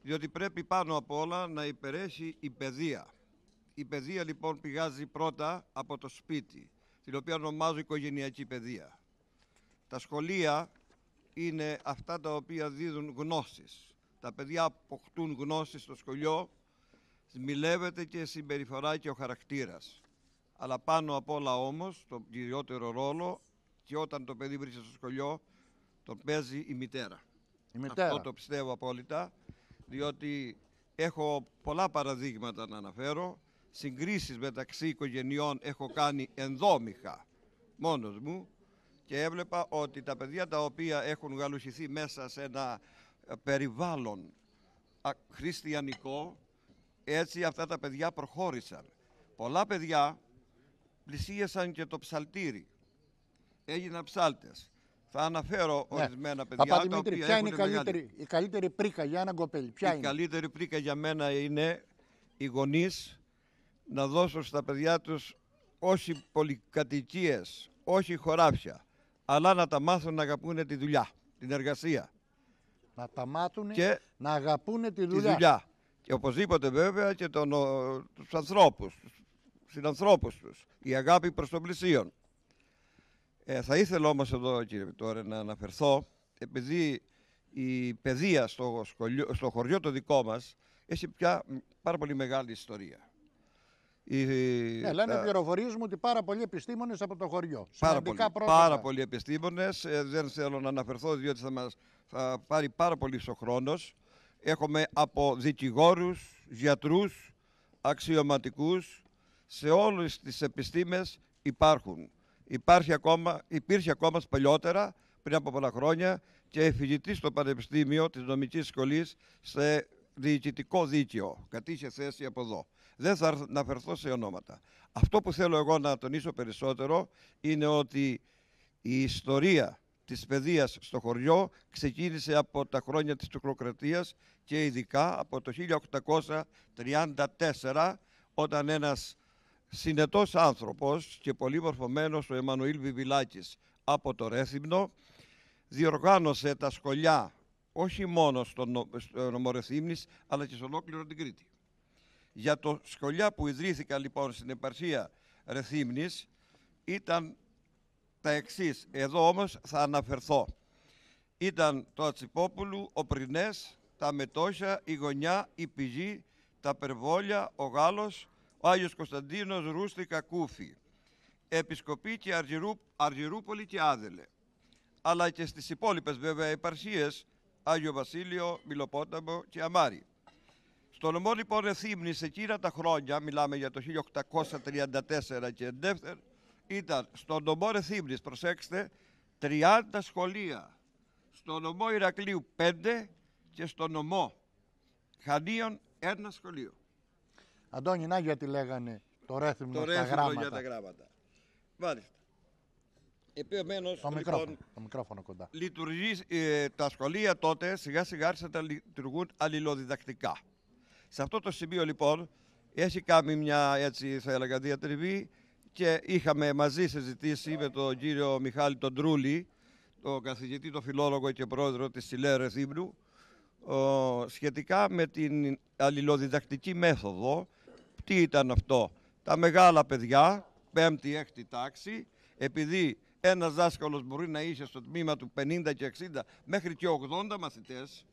διότι πρέπει πάνω απ' όλα να υπερέχει η παιδεία. Η παιδεία λοιπόν πηγάζει πρώτα από το σπίτι, την οποία ονομάζω οικογενειακή παιδεία. Τα σχολεία είναι αυτά τα οποία δίδουν γνώσεις. Τα παιδιά αποκτούν γνώσεις στο σχολείο, σμιλεύεται και η συμπεριφορά και ο χαρακτήρας. Αλλά πάνω απ' όλα όμως, τον κυριότερο ρόλο, και όταν το παιδί βρίσκεται στο σχολείο, τον παίζει η μητέρα. Αυτό το πιστεύω απόλυτα, διότι έχω πολλά παραδείγματα να αναφέρω. Συγκρίσεις μεταξύ οικογενειών έχω κάνει ενδόμηχα μόνος μου και έβλεπα ότι τα παιδιά τα οποία έχουν γαλουχηθεί μέσα σε ένα περιβάλλον χριστιανικό, έτσι αυτά τα παιδιά προχώρησαν. Πολλά παιδιά πλησίασαν και το ψαλτήρι, έγιναν ψάλτες. Θα αναφέρω ορισμένα παιδιά. Παπά Δημήτρη, ποια είναι η καλύτερη πρίκα για έναν κοπέλι? Η καλύτερη πρίκα για μένα είναι οι γονείς να δώσουν στα παιδιά τους όχι πολυκατοικίες, όχι χωράφια, αλλά να τα μάθουν να αγαπούν τη δουλειά, την εργασία. Να τα μάθουν να αγαπούν τη δουλειά. Και οπωσδήποτε βέβαια και τους ανθρώπους, τους συνανθρώπους τους, η αγάπη προς τον πλησίον. Θα ήθελα όμως εδώ, κύριε Βιτόρε, να αναφερθώ, επειδή η παιδεία στο χωριό το δικό μας έχει πια πάρα πολύ μεγάλη ιστορία. Λένε πληροφορίες μου ότι πάρα πολλοί επιστήμονες από το χωριό. Πάρα πολλοί επιστήμονες. Δεν θέλω να αναφερθώ διότι θα πάρει πάρα πολύ ο χρόνος. Έχουμε από δικηγόρους, γιατρούς, αξιωματικούς, σε όλες τις επιστήμες υπάρχουν. Υπήρχε ακόμα παλιότερα, πριν από πολλά χρόνια, και φοιτητής στο Πανεπιστήμιο της Νομικής Σχολής σε διοικητικό δίκαιο. Κατήχε θέση από εδώ. Δεν θα αναφερθώ σε ονόματα. Αυτό που θέλω εγώ να τονίσω περισσότερο είναι ότι η ιστορία της παιδείας στο χωριό ξεκίνησε από τα χρόνια της τουρκοκρατίας και ειδικά από το 1834, όταν ένας συνετός άνθρωπος και πολύ μορφωμένος, ο Εμμανουήλ Βιβιλάκης από το Ρέθυμνο, διοργάνωσε τα σχολιά όχι μόνο στο νομό Ρεθύμνης, αλλά και σε ολόκληρο την Κρήτη. Για το σχολιά που ιδρύθηκαν λοιπόν στην επαρχία Ρεθύμνης ήταν τα εξής. Εδώ όμως θα αναφερθώ. Ήταν το Ατσιπόπουλου, ο Πρινές, τα Μετώσια, η Γωνιά, η Πηγή, τα Περβόλια, ο Γάλλος, ο Άγιος Κωνσταντίνος, Ρούστη, Κακούφη, Επισκοπή και Αργυρούπολη και Άδελε. Αλλά και στις υπόλοιπες βέβαια επαρχίες, Άγιο Βασίλειο, Μιλοπόταμο και Αμάρι. Στο νομό λοιπόν Ρεθύμνης εκείνα τα χρόνια, μιλάμε για το 1834 και εντεύθερ, ήταν στο νομό Ρεθύμνης, προσέξτε, 30 σχολεία. Στο νομό Ηρακλείου 5 και στο νομό Χανίων 1 σχολείο. Αντώνη, να γιατί λέγανε το Ρέθυμνο στα γράμματα. Το Ρέθυμνο για τα γράμματα. Μάλιστα. Επομένως, το μικρόφωνο κοντά. Τα σχολεία τότε σιγά σιγά άρχισαν να λειτουργούν αλληλοδιδακτικά. Σε αυτό το σημείο λοιπόν έχει κάνει μια έτσι θα έλεγα διατριβή και είχαμε μαζί συζητήσει με τον κύριο Μιχάλη τον Τρούλη, τον καθηγητή, τον φιλόλογο και πρόεδρο της ΣΥΛΕ Ρεθύμνου, σχετικά με την αλληλοδιδακτική μέθοδο. Τι ήταν αυτό? Τα μεγάλα παιδιά, 5η-6η τάξη, επειδή ένας δάσκαλος μπορεί να είχε στο τμήμα του 50 και 60 μέχρι και 80 μαθητές,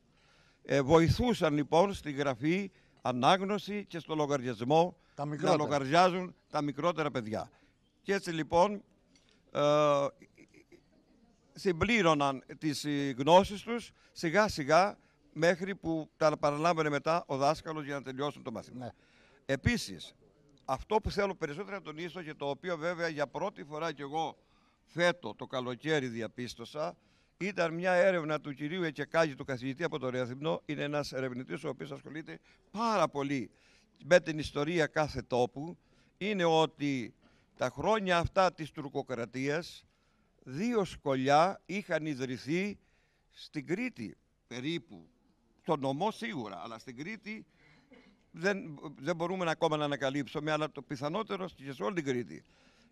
βοηθούσαν λοιπόν στη γραφή, ανάγνωση και στο λογαριασμό να λογαριάζουν τα μικρότερα παιδιά. Και έτσι λοιπόν συμπλήρωναν τις γνώσεις τους σιγά σιγά μέχρι που τα παραλάμβανε μετά ο δάσκαλος για να τελειώσουν το μάθημα. Ναι. Επίσης, αυτό που θέλω περισσότερο να τονίσω και το οποίο βέβαια για πρώτη φορά κι εγώ φέτο το καλοκαίρι διαπίστωσα, ήταν μια έρευνα του κυρίου Εκεκάγη, του καθηγητή από το Ρέθυμνο. Είναι ένας ερευνητής ο οποίος ασχολείται πάρα πολύ με την ιστορία κάθε τόπου. Είναι ότι τα χρόνια αυτά της τουρκοκρατίας 2 σχολιά είχαν ιδρυθεί στην Κρήτη περίπου. Στο νομό σίγουρα, αλλά στην Κρήτη δεν μπορούμε ακόμα να ανακαλύψουμε, αλλά το πιθανότερο και σε όλη την Κρήτη.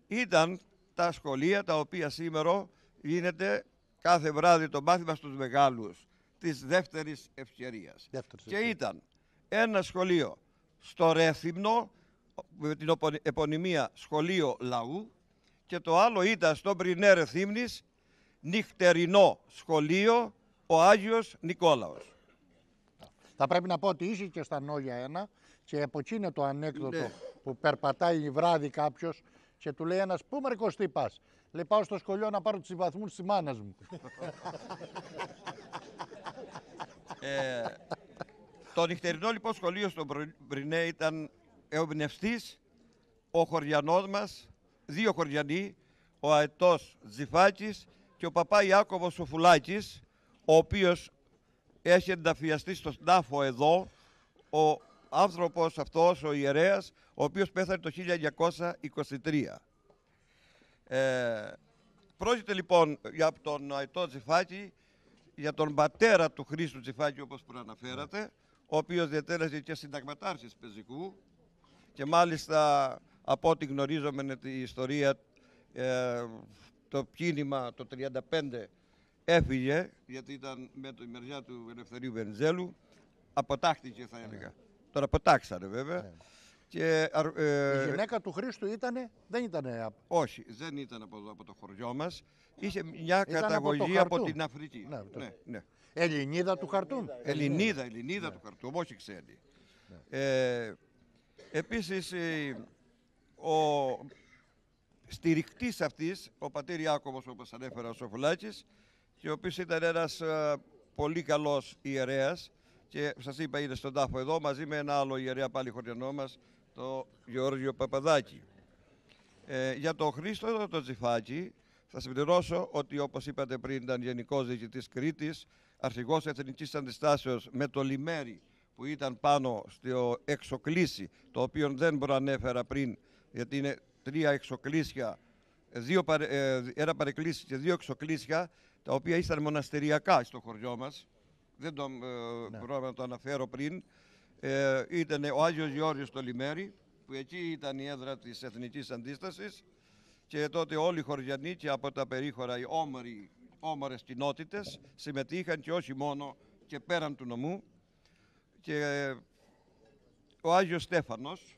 Ήταν τα σχολεία τα οποία σήμερα γίνεται κάθε βράδυ το μάθημα στους μεγάλους της δεύτερης ευκαιρίας. Και ήταν ένα σχολείο στο Ρέθυμνο με την επωνυμία Σχολείο Λαού και το άλλο ήταν στο Πρινέ Ρεθύμνης νυχτερινό σχολείο ο Άγιος Νικόλαος. Θα πρέπει να πω ότι είσαι και στα Νόγια ένα και από εκεί είναι το ανέκδοτο που περπατάει βράδυ κάποιος και του λέει ένας, πού Μαρκωστή πας? Λέει, πάω στο σχολείο να πάρω τους βαθμούς της μάνας μου. Το νυχτερινό λοιπόν σχολείο στο Πρινέ ήταν εμπνευστής ο χωριανός μας, 2 χωριανοί, ο αετός Τζιφάκης και ο παπά Ιάκωβος ο Φουλάκης, ο οποίος έχει ενταφιαστεί στον τάφο εδώ, ο άνθρωπος αυτός, ο ιερέας, ο οποίος πέθανε το 1923. Πρόκειται λοιπόν για τον Αητό Τζιφάκη, για τον πατέρα του Χρήστου Τζιφάκη, όπως προαναφέρατε, ο οποίος διατέλεσε και συνταγματάρχης πεζικού και μάλιστα από ό,τι γνωρίζομαι με τη ιστορία το κίνημα το 1935 έφυγε, γιατί ήταν με τη μεριά του Ελευθερίου Βενιζέλου, αποτάχτηκε θα έλεγα. Τώρα αποτάξανε βέβαια. Και, η γυναίκα του Χρήστου δεν ήταν... Όχι, δεν ήταν από το χωριό μας. Είχε μια καταγωγή από την Αφρική. Ναι. Ελληνίδα του Χαρτούμ. Ελληνίδα του Χαρτούμ, όχι ξένη. Επίσης, ο στηρικτής αυτής, ο πατήρ Ιάκωβος, όπως ανέφερα ο Σοφουλάκης, και ο οποίος ήταν ένας πολύ καλός ιερέας, και σας είπα είναι στον τάφο εδώ, μαζί με ένα άλλο ιερέα πάλι χωριανό μας, το Γεώργιο Παπαδάκη. Για τον Χρήστο τον Τζιφάκη θα συμπληρώσω ότι, όπως είπατε πριν, ήταν γενικός διοικητής Κρήτης, αρχηγός Εθνικής Αντιστάσεως με το λιμέρι που ήταν πάνω στο εξοκλήσι, το οποίο δεν προανέφερα πριν, γιατί είναι 3 εξοκλήσια, ένα παρεκκλήσι και 2 εξοκλήσια, τα οποία ήταν μοναστεριακά στο χωριό μας. Δεν μπορώ να το αναφέρω πριν. Ήταν ο Άγιος Γεώργιος στο λιμέρι, που εκεί ήταν η έδρα της Εθνικής Αντίστασης, και τότε όλοι οι χωριανοί και από τα περίχωρα οι όμορες κοινότητες συμμετείχαν, και όχι μόνο, και πέραν του νομού. Και ο Άγιος Στέφανος,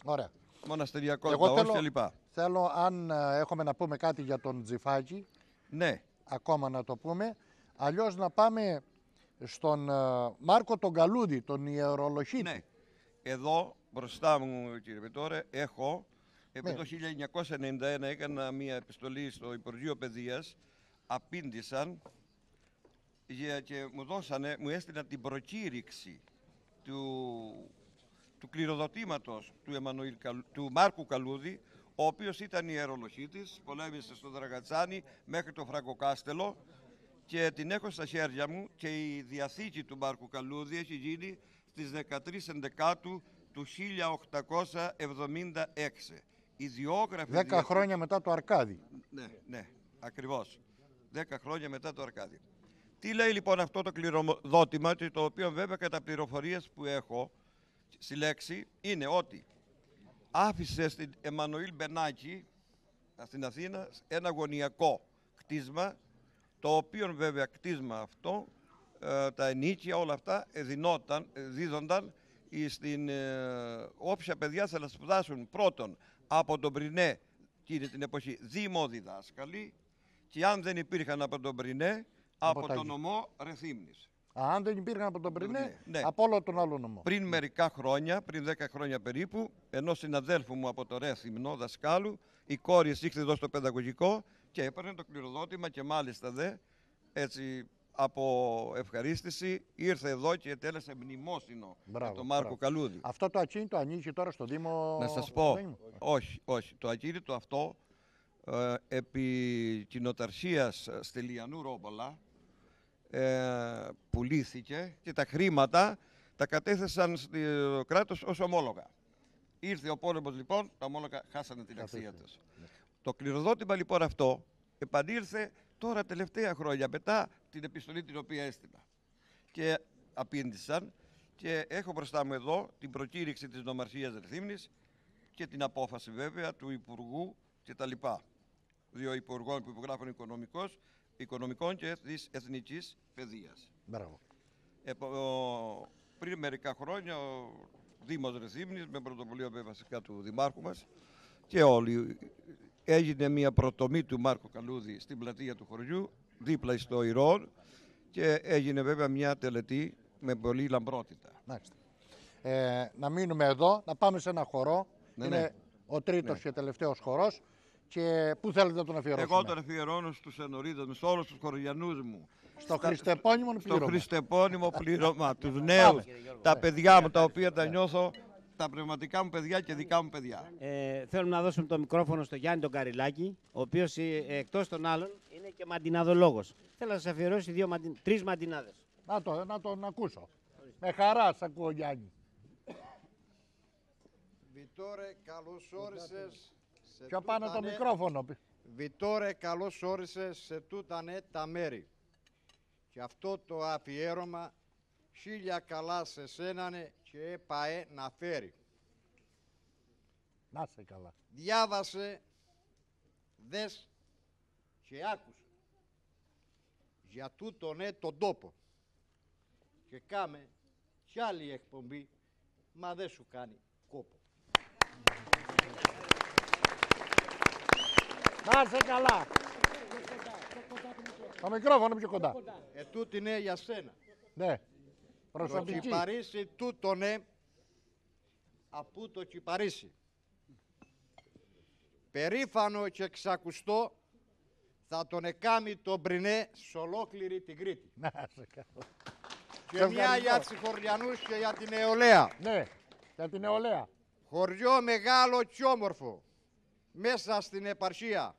μοναστεριακός ναός κλπ. Θέλω, αν έχουμε να πούμε κάτι για τον Τζιφάκη, ακόμα να το πούμε, αλλιώς να πάμε στον Μάρκο τον Καλούδη, τον ιερολογίτη. Ναι. Εδώ μπροστά μου, κύριε Πετώρε, έχω, επί το 1991 έκανα μια επιστολή στο Υπουργείο Παιδείας, απήντησαν και μου έστειλαν την προκήρυξη του κληροδοτήματος του Μάρκου Καλούδη, ο οποίος ήταν ιερολογίτης, πολέμησε στο Δραγατσάνι μέχρι το Φραγκοκάστελο, και την έχω στα χέρια μου, και η διαθήκη του Μάρκου Καλούδη έχει γίνει στις 13 Ενδεκάτου του 1876. 10 χρόνια μετά το Αρκάδι. Ναι, ακριβώς. 10 χρόνια μετά το Αρκάδι. Τι λέει λοιπόν αυτό το κληροδότημα, το οποίο βέβαια κατά πληροφορίες που έχω συλλέξει, είναι ότι άφησε στην Εμμανουήλ Μπενάκη στην Αθήνα ένα γωνιακό κτίσμα, το οποίο βέβαια κτίσμα αυτό, τα ενίκια, όλα αυτά δίδονταν στην όποια παιδιά θέλουν να σπουδάσουν πρώτον από τον Πρινέ εκείνη την εποχή δημοδιδάσκαλοι, και αν δεν υπήρχαν από τον Πρινέ, από τον νομό Ρεθύμνης. Αν δεν υπήρχαν από τον Πρινέ, από όλο τον άλλο νομό. Πριν μερικά χρόνια, πριν 10 χρόνια περίπου, ενός συναδέλφου μου από το Ρέθυμνο δασκάλου, η κόρη ήρθε εδώ στο παιδαγωγικό και έπαιρνε το κληροδότημα, και μάλιστα έτσι από ευχαρίστηση ήρθε εδώ και τέλεσε μνημόσυνο με τον Μάρκο Καλούδη. Αυτό το ακίνητο ανήκει τώρα στο Δήμο? Να σας πω, όχι. Το ακίνητο αυτό επί κοινοταρχίας Στελιανού Ρόμπολα πουλήθηκε, και τα χρήματα τα κατέθεσαν στο κράτος ως ομόλογα. Ήρθε ο πόλεμος λοιπόν, τα ομόλογα χάσανε την αξία τους. Το κληροδότημα λοιπόν αυτό επανήλθε τώρα τελευταία χρόνια, μετά την επιστολή την οποία έστειλα. Και απήντησαν, και έχω μπροστά μου εδώ την προκήρυξη της Νομαρχίας Ρεθύμνης και την απόφαση βέβαια του Υπουργού και τα λοιπά. 2 υπουργών που υπογράφουν οικονομικών και της Εθνικής Παιδείας. Μπράβο. Πριν μερικά χρόνια ο Δήμος Ρεθύμνης, με πρωτοβουλία βασικά του Δημάρχου μας και όλοι, έγινε μια προτομή του Μάρκου Καλούδη στην πλατεία του χωριού, δίπλα στο Ηρών, και έγινε βέβαια μια τελετή με πολύ λαμπρότητα. Να μείνουμε εδώ, να πάμε σε ένα χορό. Είναι ο τρίτος και τελευταίος χορός. Και πού θέλετε να τον αφιερώσουμε? Εγώ τον αφιερώνω στους ενορίδες μου, σε όλους τους χωριανούς μου. Στο χριστεπώνυμο πλήρωμα. Στο χριστεπώνυμο πλήρωμα, τους νέους, τα παιδιά μου, τα οποία τα νιώθω, τα πνευματικά μου παιδιά και δικά μου παιδιά. Θέλουμε να δώσουμε το μικρόφωνο στο Γιάννη τον Καριλάκη, ο οποίος εκτός των άλλων είναι και μαντιναδολόγος. Θέλω να σας αφιερώσει 3 μαντινάδες. Να τον ακούσω. Με χαρά σ' ακούω, Γιάννη. Βιτόρε, καλώς όρισες. Πιο πάνω το μικρόφωνο. Βιτόρε, καλώς όρισες σε τούτανε τα μέρη. Και αυτό το αφιέρωμα χίλια καλά σε σένανε και έπαε να φέρει. Να σε καλά. Διάβασε, δες και άκουσε. Για τούτον τον τόπο. Και κάμε κι άλλη εκπομπή, μα δεν σου κάνει κόπο. Να σε καλά. Το μικρόφωνο πιο κοντά. Τούτη είναι για σένα. Ναι. Το Προσωπική. κυπαρίσι τούτονε απού το κυπαρίσι. Περήφανο και εξακουστό θα τον εκάμει τον Μπρινέ σ' ολόκληρη την Κρήτη. Να σε καλά. Και μια για τους Χωριανούς και για την νεολαία. Ναι, για την νεολαία. Χωριό μεγάλο και όμορφο, μέσα στην επαρχία.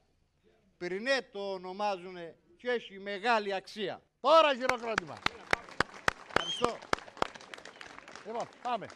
Πυρηνέ το ονομάζουνε και έχει μεγάλη αξία. Τώρα χειροκρότημα. Ευχαριστώ. Λοιπόν, πάμε.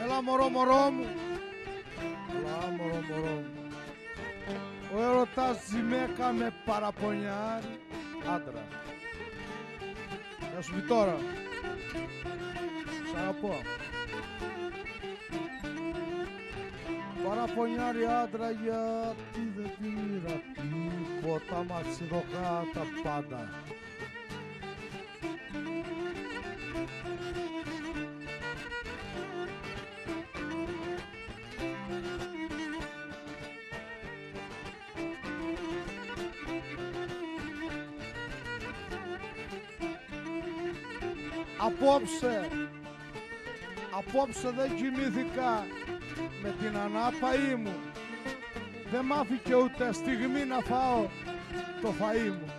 Έλα μωρό μου. Έλα μωρό μου. Ο έρωτας γυναίκα με παραπονιάρι άντρα. Γεια σου Βιτόρα. Σ' αγαπώ. Παραπονιάρι άντρα γιατί δεν πήρα τίποτα, μας ειδωχά τα πάντα. Απόψε δεν κοιμήθηκα με την ανάπαη μου. Δεν μ' άφηκε ούτε στιγμή να φάω το φαΐ μου.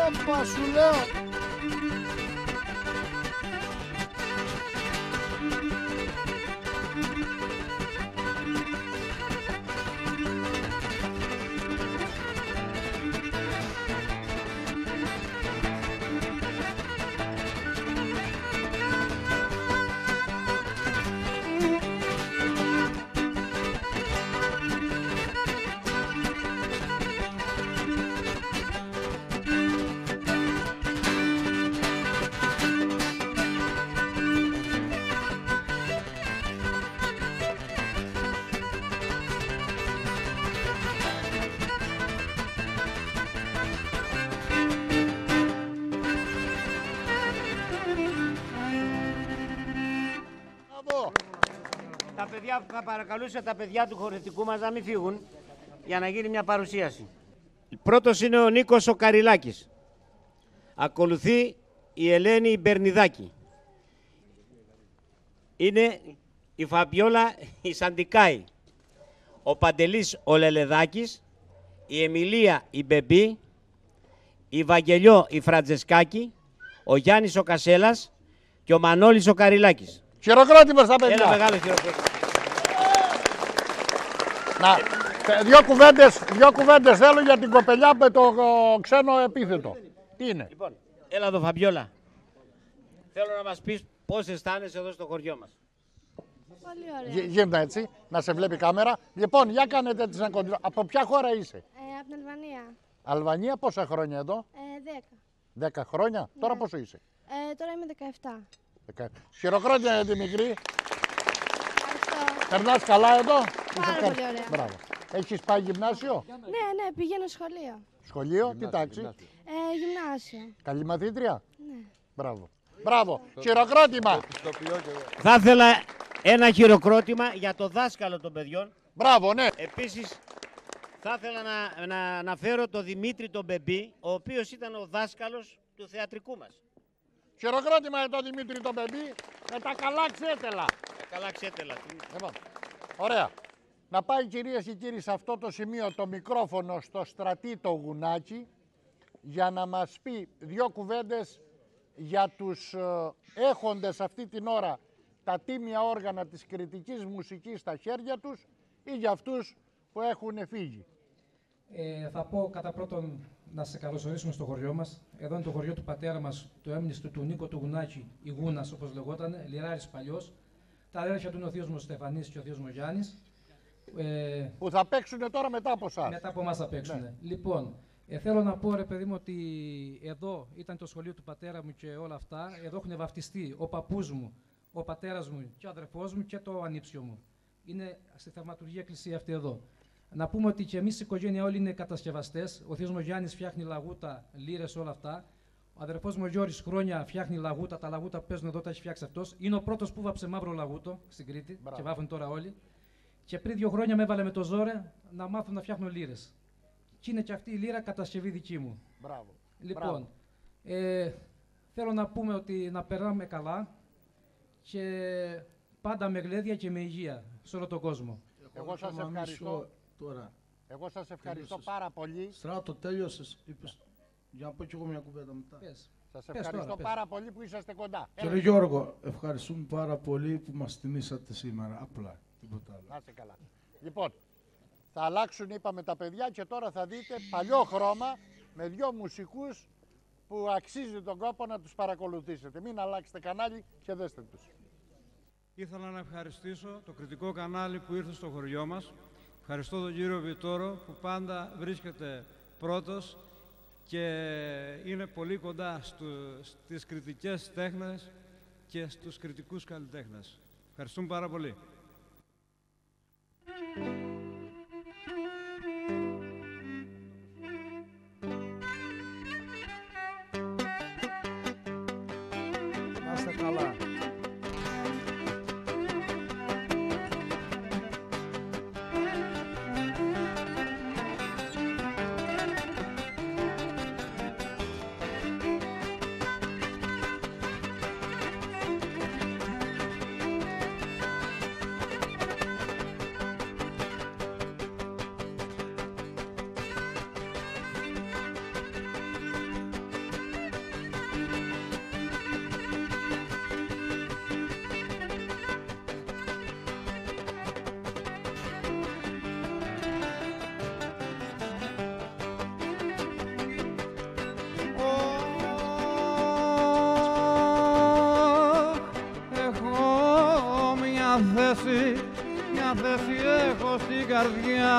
Όπα σου λέω. παιδιά, θα παρακαλούσα τα παιδιά του χορευτικού μας να μην φύγουν για να γίνει μια παρουσίαση. Πρώτος είναι ο Νίκος ο Καριλάκης. Ακολουθεί η Ελένη η Μπερνιδάκη. Είναι η Φαμπιόλα η Σαντικάη. Ο Παντελής ο Λελεδάκης. Η Εμιλία η Μπεμπή. Η Βαγγελιό η Φραντζεσκάκη. Ο Γιάννης ο Κασέλας και ο Μανώλης ο Καριλάκης. Χειροκρότημα στα παιδιά. Ένα μεγάλο χειροκρότημα. Δύο κουβέντες θέλω για την κοπελιά με το ξένο επίθετο. Τι είναι? Λοιπόν, έλα εδώ Φαμπιόλα. Θέλω να μας πεις πώς αισθάνεσαι εδώ στο χωριό μας. Πολύ ωραία. Γίνονται έτσι, να σε βλέπει η κάμερα. Λοιπόν, για κάνετε τις ανακοντιλώσεις. Από ποια χώρα είσαι? Από την Αλβανία. Αλβανία, πόσα χρόνια εδώ? 10. 10 χρόνια. Ναι. Τώρα πόσο είσαι? Τώρα είμαι 17. Χειροκρότημα για τη μικρή. Περνάς καλά εδώ? Πάρα πολύ ωραία. Μπράβο. Έχεις πάει γυμνάσιο? Ναι, πηγαίνω σχολείο. Σχολείο, τι τάξη? Γυμνάσιο. Καλή μαθήτρια? Ναι. Μπράβο. Μπράβο. Χειροκρότημα. Θα ήθελα ένα χειροκρότημα για το δάσκαλο των παιδιών. Μπράβο, ναι. Επίσης, θα ήθελα να αναφέρω τον Δημήτρη τον Μπεμπή, ο οποίος ήταν ο δάσκαλος του θεατρικού μας. Χειροκρότημα για τον Δημήτρη τον Μπεμπή με τα καλά ξέτελα. Καλά ξέτελα. Λοιπόν, ωραία. Να πάει κυρίες και κύριοι σε αυτό το σημείο το μικρόφωνο στο Στρατή το Γουνάκι για να μας πει δύο κουβέντες για τους έχοντες αυτή την ώρα τα τίμια όργανα της κριτικής μουσικής στα χέρια τους ή για αυτούς που έχουν φύγει. Θα πω κατά πρώτον να σε καλωσορίσουμε στο χωριό μας. Εδώ είναι το χωριό του πατέρα μας, του έμνηστου του Νίκο του Γουνάκη, η Γούνας όπως λεγόταν, Λιράρης παλιός. Τα αδέρφια του είναι ο θείος μου Στεφανής και ο θείος μου Γιάννης. Που θα παίξουν τώρα μετά από εσάς. Μετά από εμάς θα παίξουν. Ναι. Λοιπόν, θέλω να πω ρε παιδί μου ότι εδώ ήταν το σχολείο του πατέρα μου και όλα αυτά. Εδώ έχουν βαφτιστεί ο παππούς μου, ο πατέρας μου και ο αδερφός μου και το ανήψιο μου. Είναι στη θαυματουργία εκκλησία αυτή εδώ. Να πούμε ότι και εμείς η οικογένεια όλοι είναι κατασκευαστές. Ο θείος μου Γιάννης φτιάχνει λαγούτα, λύρες, όλα αυτά. Ο αδερφός μου ο Γιώρης χρόνια φτιάχνει λαγούτα. Τα λαγούτα που παίζουν εδώ τα έχει φτιάξει αυτός. Είναι ο πρώτος που βάψε μαύρο λαγούτο στην Κρήτη. Μπράβο. Και βάφουν τώρα όλοι. Και πριν 2 χρόνια με έβαλε με το ζόρε να μάθω να φτιάχνω λύρες. Και είναι και αυτή η λύρα κατασκευή δική μου. Μπράβο. Λοιπόν, θέλω να πούμε ότι να περνάμε καλά και πάντα με γλέδια και με υγεία σε όλο τον κόσμο. Εγώ σας ευχαριστώ. Τώρα. Εγώ σας ευχαριστώ πάρα πολύ. Στράτο, τέλειωσες. Είπες. Για να πω κι εγώ μια κουβέντα μετά. Σας ευχαριστώ πάρα πολύ που είσαστε κοντά. Κύριε Γιώργο, ευχαριστούμε πάρα πολύ που μας τιμήσατε σήμερα. Απλά. Τίποτα άλλο. Να είστε καλά. Λοιπόν, θα αλλάξουν, είπαμε, τα παιδιά και τώρα θα δείτε παλιό χρώμα με 2 μουσικούς που αξίζει τον κόπο να τους παρακολουθήσετε. Μην αλλάξετε κανάλι και δέστε τους. Ήθελα να ευχαριστήσω το κριτικό κανάλι που ήρθε στο χωριό μας. Ευχαριστώ τον κύριο Βιτόρο που πάντα βρίσκεται πρώτος και είναι πολύ κοντά στις κριτικές τέχνες και στους κριτικούς καλλιτέχνες. Ευχαριστούμε πάρα πολύ. Να είστε καλά. Μια θέση έχω στην καρδιά.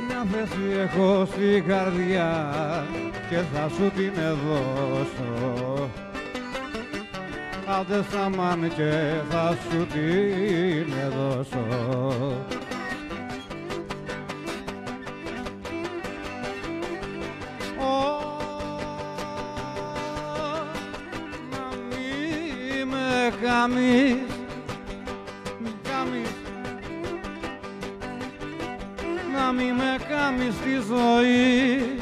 Μια θέση έχω στην καρδιά και θα σου την δώσω. Άντε σταμάνε και θα σου την δώσω. κάμεις, να μη με κάμεις τη ζωή.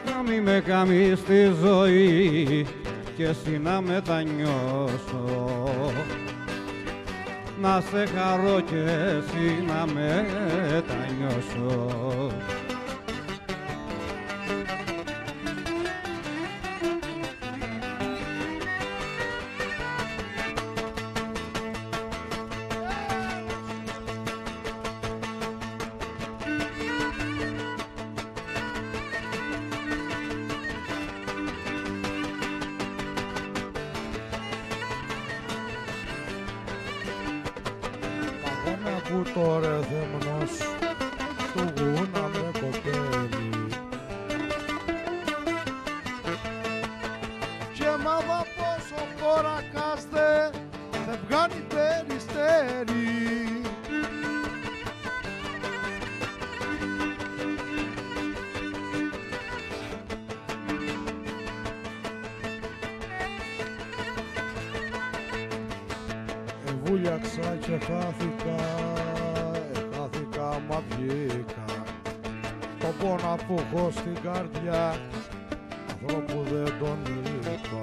Να μη με κάμεις τη ζωή και εσύ να μετανιώσω, να σε χαρώ και εσύ να μετανιώσω. Που τώρα θεμνός του γούνα με κοπέλι και μάθα πόσο κορακάστε δεν βγάνει περιστέρι. Βούλιαξα και χάθηκα, μα βγήκα το πόνο που έχω στην καρδιά, ανθρώπου δεν τον είπα.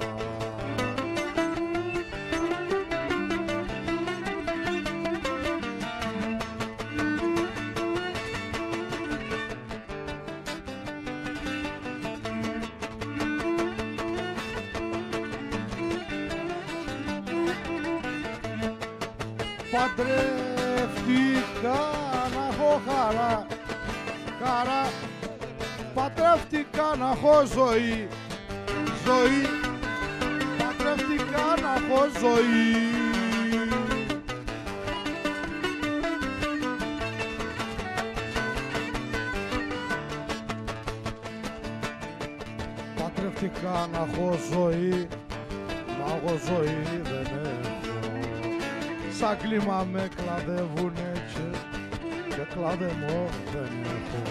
Παντρεύτηκα να έχω χαρά, παντρεύτηκα να έχω ζωή, παντρεύτηκα να έχω ζωή. Παντρεύτηκα να έχω ζωή, μα εγώ ζωή δεν έχω. Σαν κλίμα με κλαδεύουνε και κλαδεμό δεν έχω.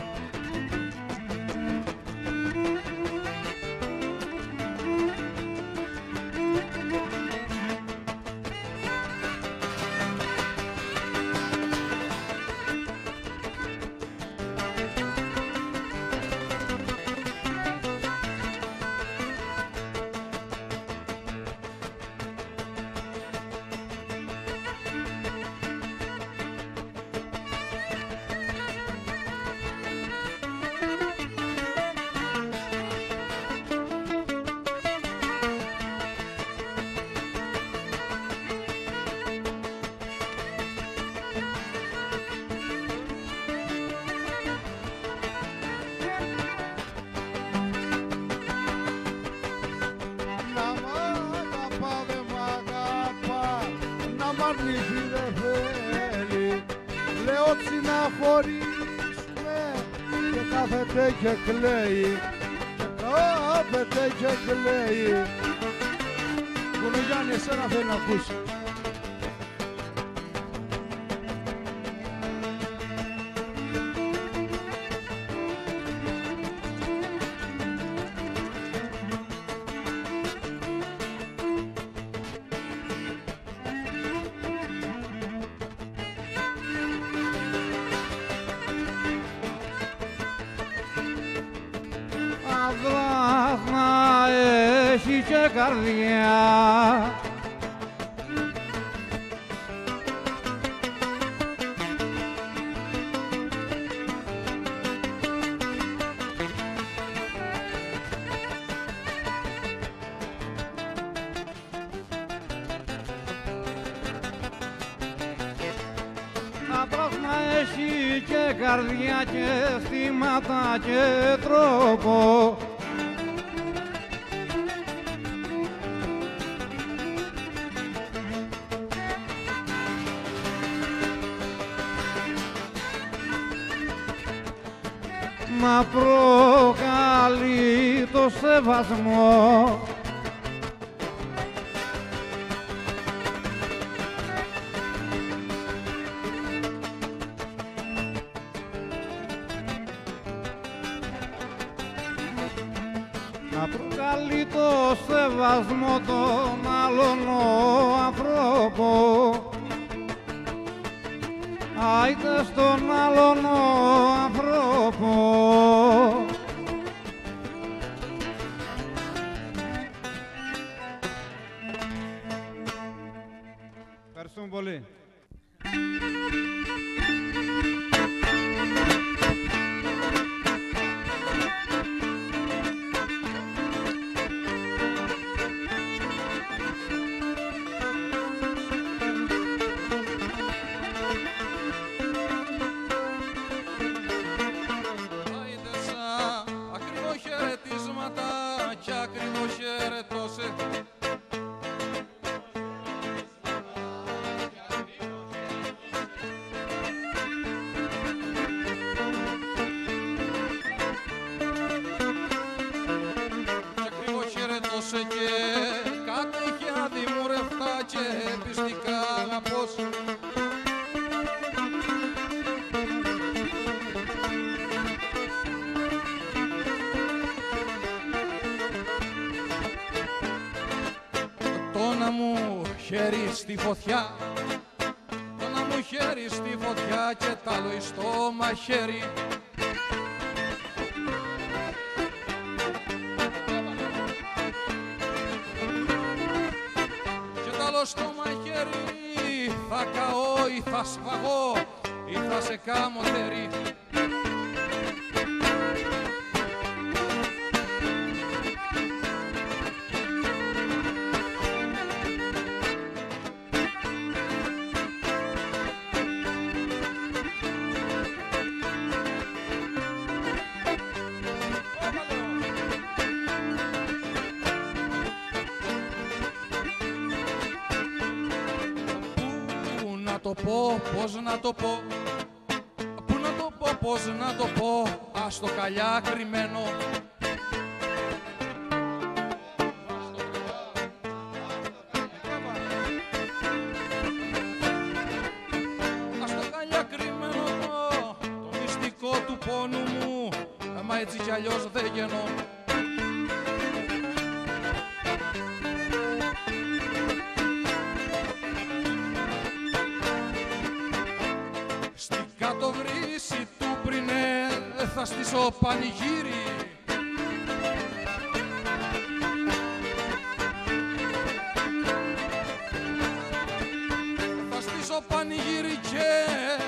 Λέω να χωρίσουμε και κάθεται και κλαίει, κάθεται και κλαίει. Κουνογιάννη, εσένα θέλει να ακούσει. Αδράχνα έχει και καρδιά, αδράχνα έχει και καρδιά και αισθήματα και τρόπο. Μα προκαλεί το σεβασμό. να προκαλεί το σεβασμό των άλλων ο ανθρώπο. Άιτε στον άλλον ο ανθρώπο. Ευχαριστούμε πολύ. Στη φωτιά, το να μου χέρι στη φωτιά και τ' άλλο εις το μαχαίρι. Και τ' άλλο στο μαχαίρι θα καώ ή θα σφαγώ ή θα σε κάμω τέρι. Πώς να το πω, πού να το πω, πώς να το πω, ας το καλιά κρυμμένο. Ας το καλιά κρυμμένο το μυστικό του πόνου μου, μα έτσι κι αλλιώς δεν γεννώ. Θα στήσω πανηγύρι. Θα στήσω πανηγύρι και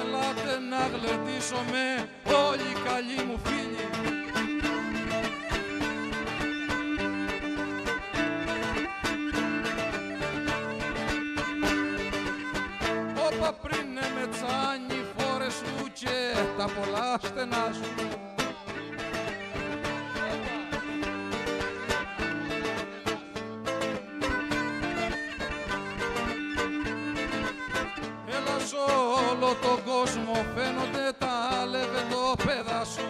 έλατε να γλεντήσουμε όλοι οι καλοί μου φίλοι. Όπα πριν με τσάνι φόρες σου και τα πολλά στενά σου. Όλο τον κόσμο φαίνονται τα λεβεντόπαιδα σου.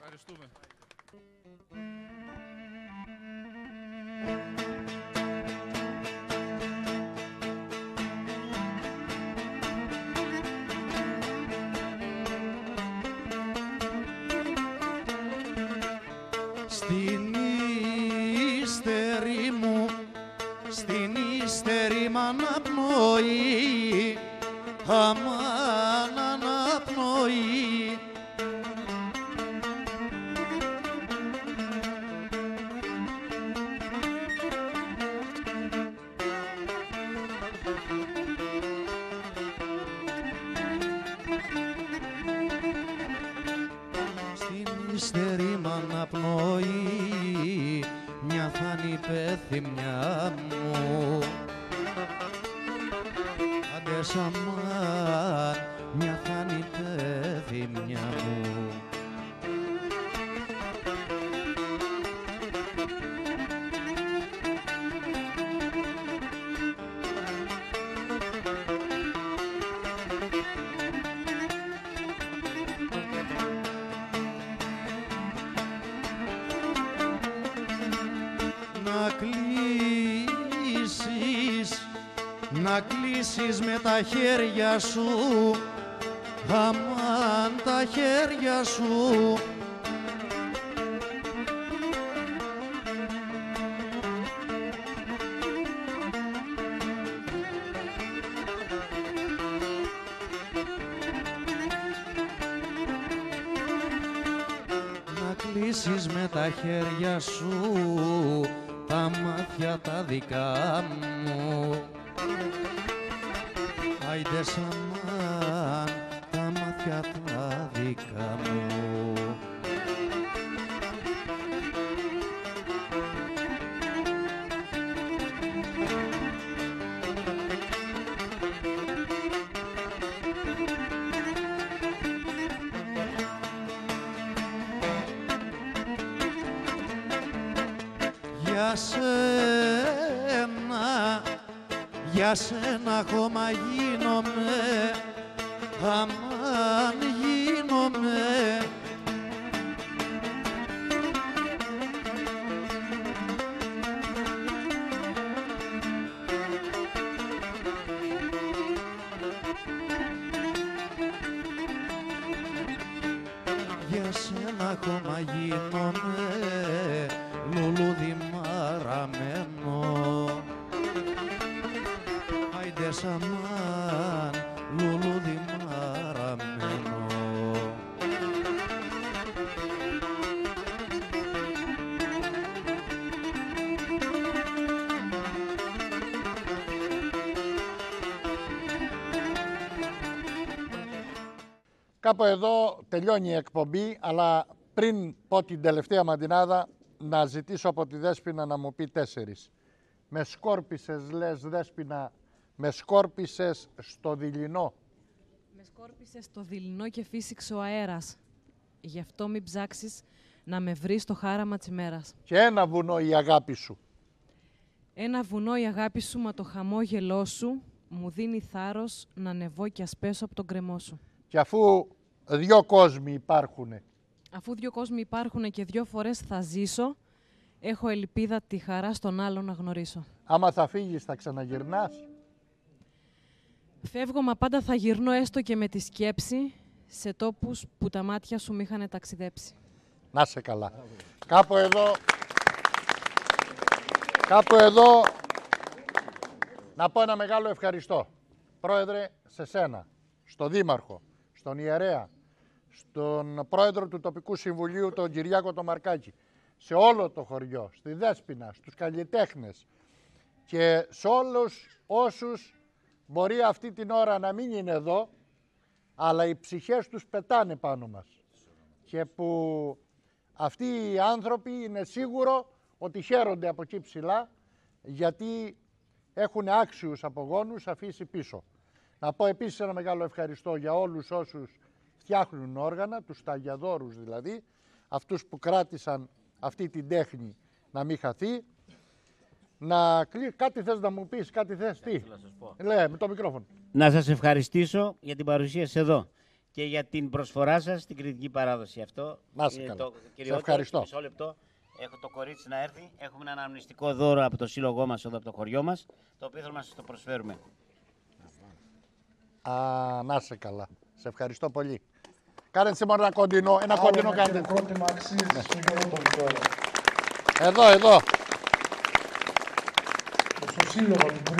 Ευχαριστούμε. Στην ύστερη μου, στην ύστερη μ' αναπνοή, αμάν αναπνοή. Στην ύστερη μ' αναπνοή, μια θάνη πεθυμιά μου. Άντε σαμάν, μια θάνη πεθυμιά μου. να κλείσεις με τα χέρια σου, αμάν τα χέρια σου. Να κλείσεις με τα χέρια σου τα μάτια τα δικά μου. Άιντε σαμάν τα μάτια τα δικά μου. Για σένα ακόμα γίνομαι, αμάν γίνομαι. Για σένα ακόμα γίνομαι, λουλούδι μαραμένο. Άιντε σαμάν, λουλούδι μαραμένο. Κάπου εδώ τελειώνει η εκπομπή, αλλά πριν πω την τελευταία μαντινάδα, να ζητήσω από τη Δέσποινα να μου πει 4. Με σκόρπισες, λες Δέσποινα, με σκόρπισες στο δειλινό. Με σκόρπισες στο δειλινό και φύσηξε ο αέρας. Γι' αυτό μην ψάξεις να με βρεις στο χάραμα της ημέρας. Και ένα βουνό η αγάπη σου. Ένα βουνό η αγάπη σου, μα το χαμόγελό σου μου δίνει θάρρος να ανεβώ και ας πέσω από τον κρεμό σου. Και αφού 2 κόσμοι υπάρχουνε. Αφού 2 κόσμοι υπάρχουνε και 2 φορές θα ζήσω, έχω ελπίδα τη χαρά στον άλλον να γνωρίσω. Άμα θα φύγεις θα ξαναγυρνάς. Φεύγω, μα πάντα θα γυρνώ έστω και με τη σκέψη σε τόπους που τα μάτια σου μ' είχανε ταξιδέψει. Να σε καλά. Κάπου εδώ να πω ένα μεγάλο ευχαριστώ. Πρόεδρε, σε σένα, στον Δήμαρχο, στον Ιερέα, στον Πρόεδρο του Τοπικού Συμβουλίου, τον Κυριάκο τον Μαρκάκη, σε όλο το χωριό, στη Δέσποινα, στους καλλιτέχνες και σε όλους όσους μπορεί αυτή την ώρα να μην είναι εδώ, αλλά οι ψυχές τους πετάνε πάνω μας. Και που αυτοί οι άνθρωποι είναι σίγουρο ότι χαίρονται από εκεί ψηλά, γιατί έχουν άξιους απογόνους αφήσει πίσω. Να πω επίσης ένα μεγάλο ευχαριστώ για όλους όσους φτιάχνουν όργανα, τους σταγιαδόρους δηλαδή, αυτούς που κράτησαν αυτή την τέχνη να μην χαθεί. Κάτι θες να μου πεις, κάτι θες, τι? Λέει, με το μικρόφωνο. Να σας ευχαριστήσω για την παρουσία σας εδώ και για την προσφορά σας στην κριτική παράδοση. Αυτό να σε καλά. Σε ευχαριστώ. Μισό λεπτό. Έχω το κορίτσι να έρθει. Έχουμε ένα αναμνηστικό δώρο από το σύλλογό μας εδώ από το χωριό μας, το οποίο θέλουμε να σας το προσφέρουμε. Να σε καλά. Σε ευχαριστώ πολύ. Κάνετε σήμερα ένα κοντινό, κάντε. Το πρότυμα αξίζει στον Γιώργο τον Βιτόρο. Εδώ. Στο σύλλογο του που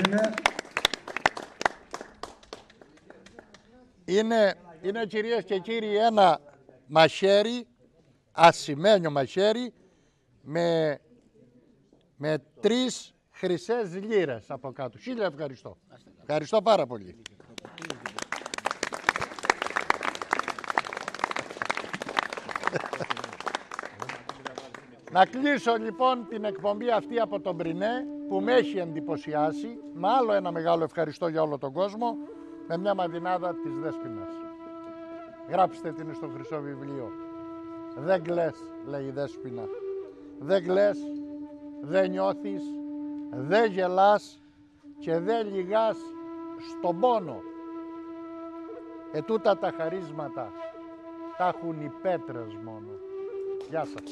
είναι κυρίες και κύριοι ένα μαχαίρι, ασημένιο μαχαίρι, με 3 χρυσές λίρες από κάτω. 1000 ευχαριστώ. Ευχαριστώ πάρα πολύ. Να κλείσω λοιπόν την εκπομπή αυτή από τον Πρινέ που με έχει εντυπωσιάσει, με άλλο ένα μεγάλο ευχαριστώ για όλο τον κόσμο, με μια μαντινάδα της Δέσποινας. Γράψτε την στο χρυσό βιβλίο. Δεν κλαις, λέει η Δέσποινα. Δεν κλαις, δεν νιώθεις, δεν γελάς και δεν λυγάς στον πόνο. Ετούτα τα χαρίσματα τα έχουν οι πέτρες μόνο. Γεια σας.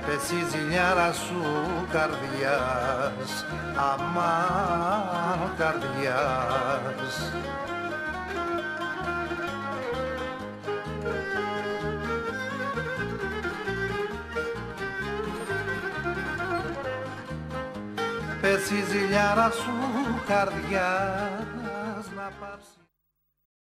πέσει ζηλιάρα σου καρδιάς, αμάν καρδιάς. Πέσει ζηλιάρα σου καρδιάς,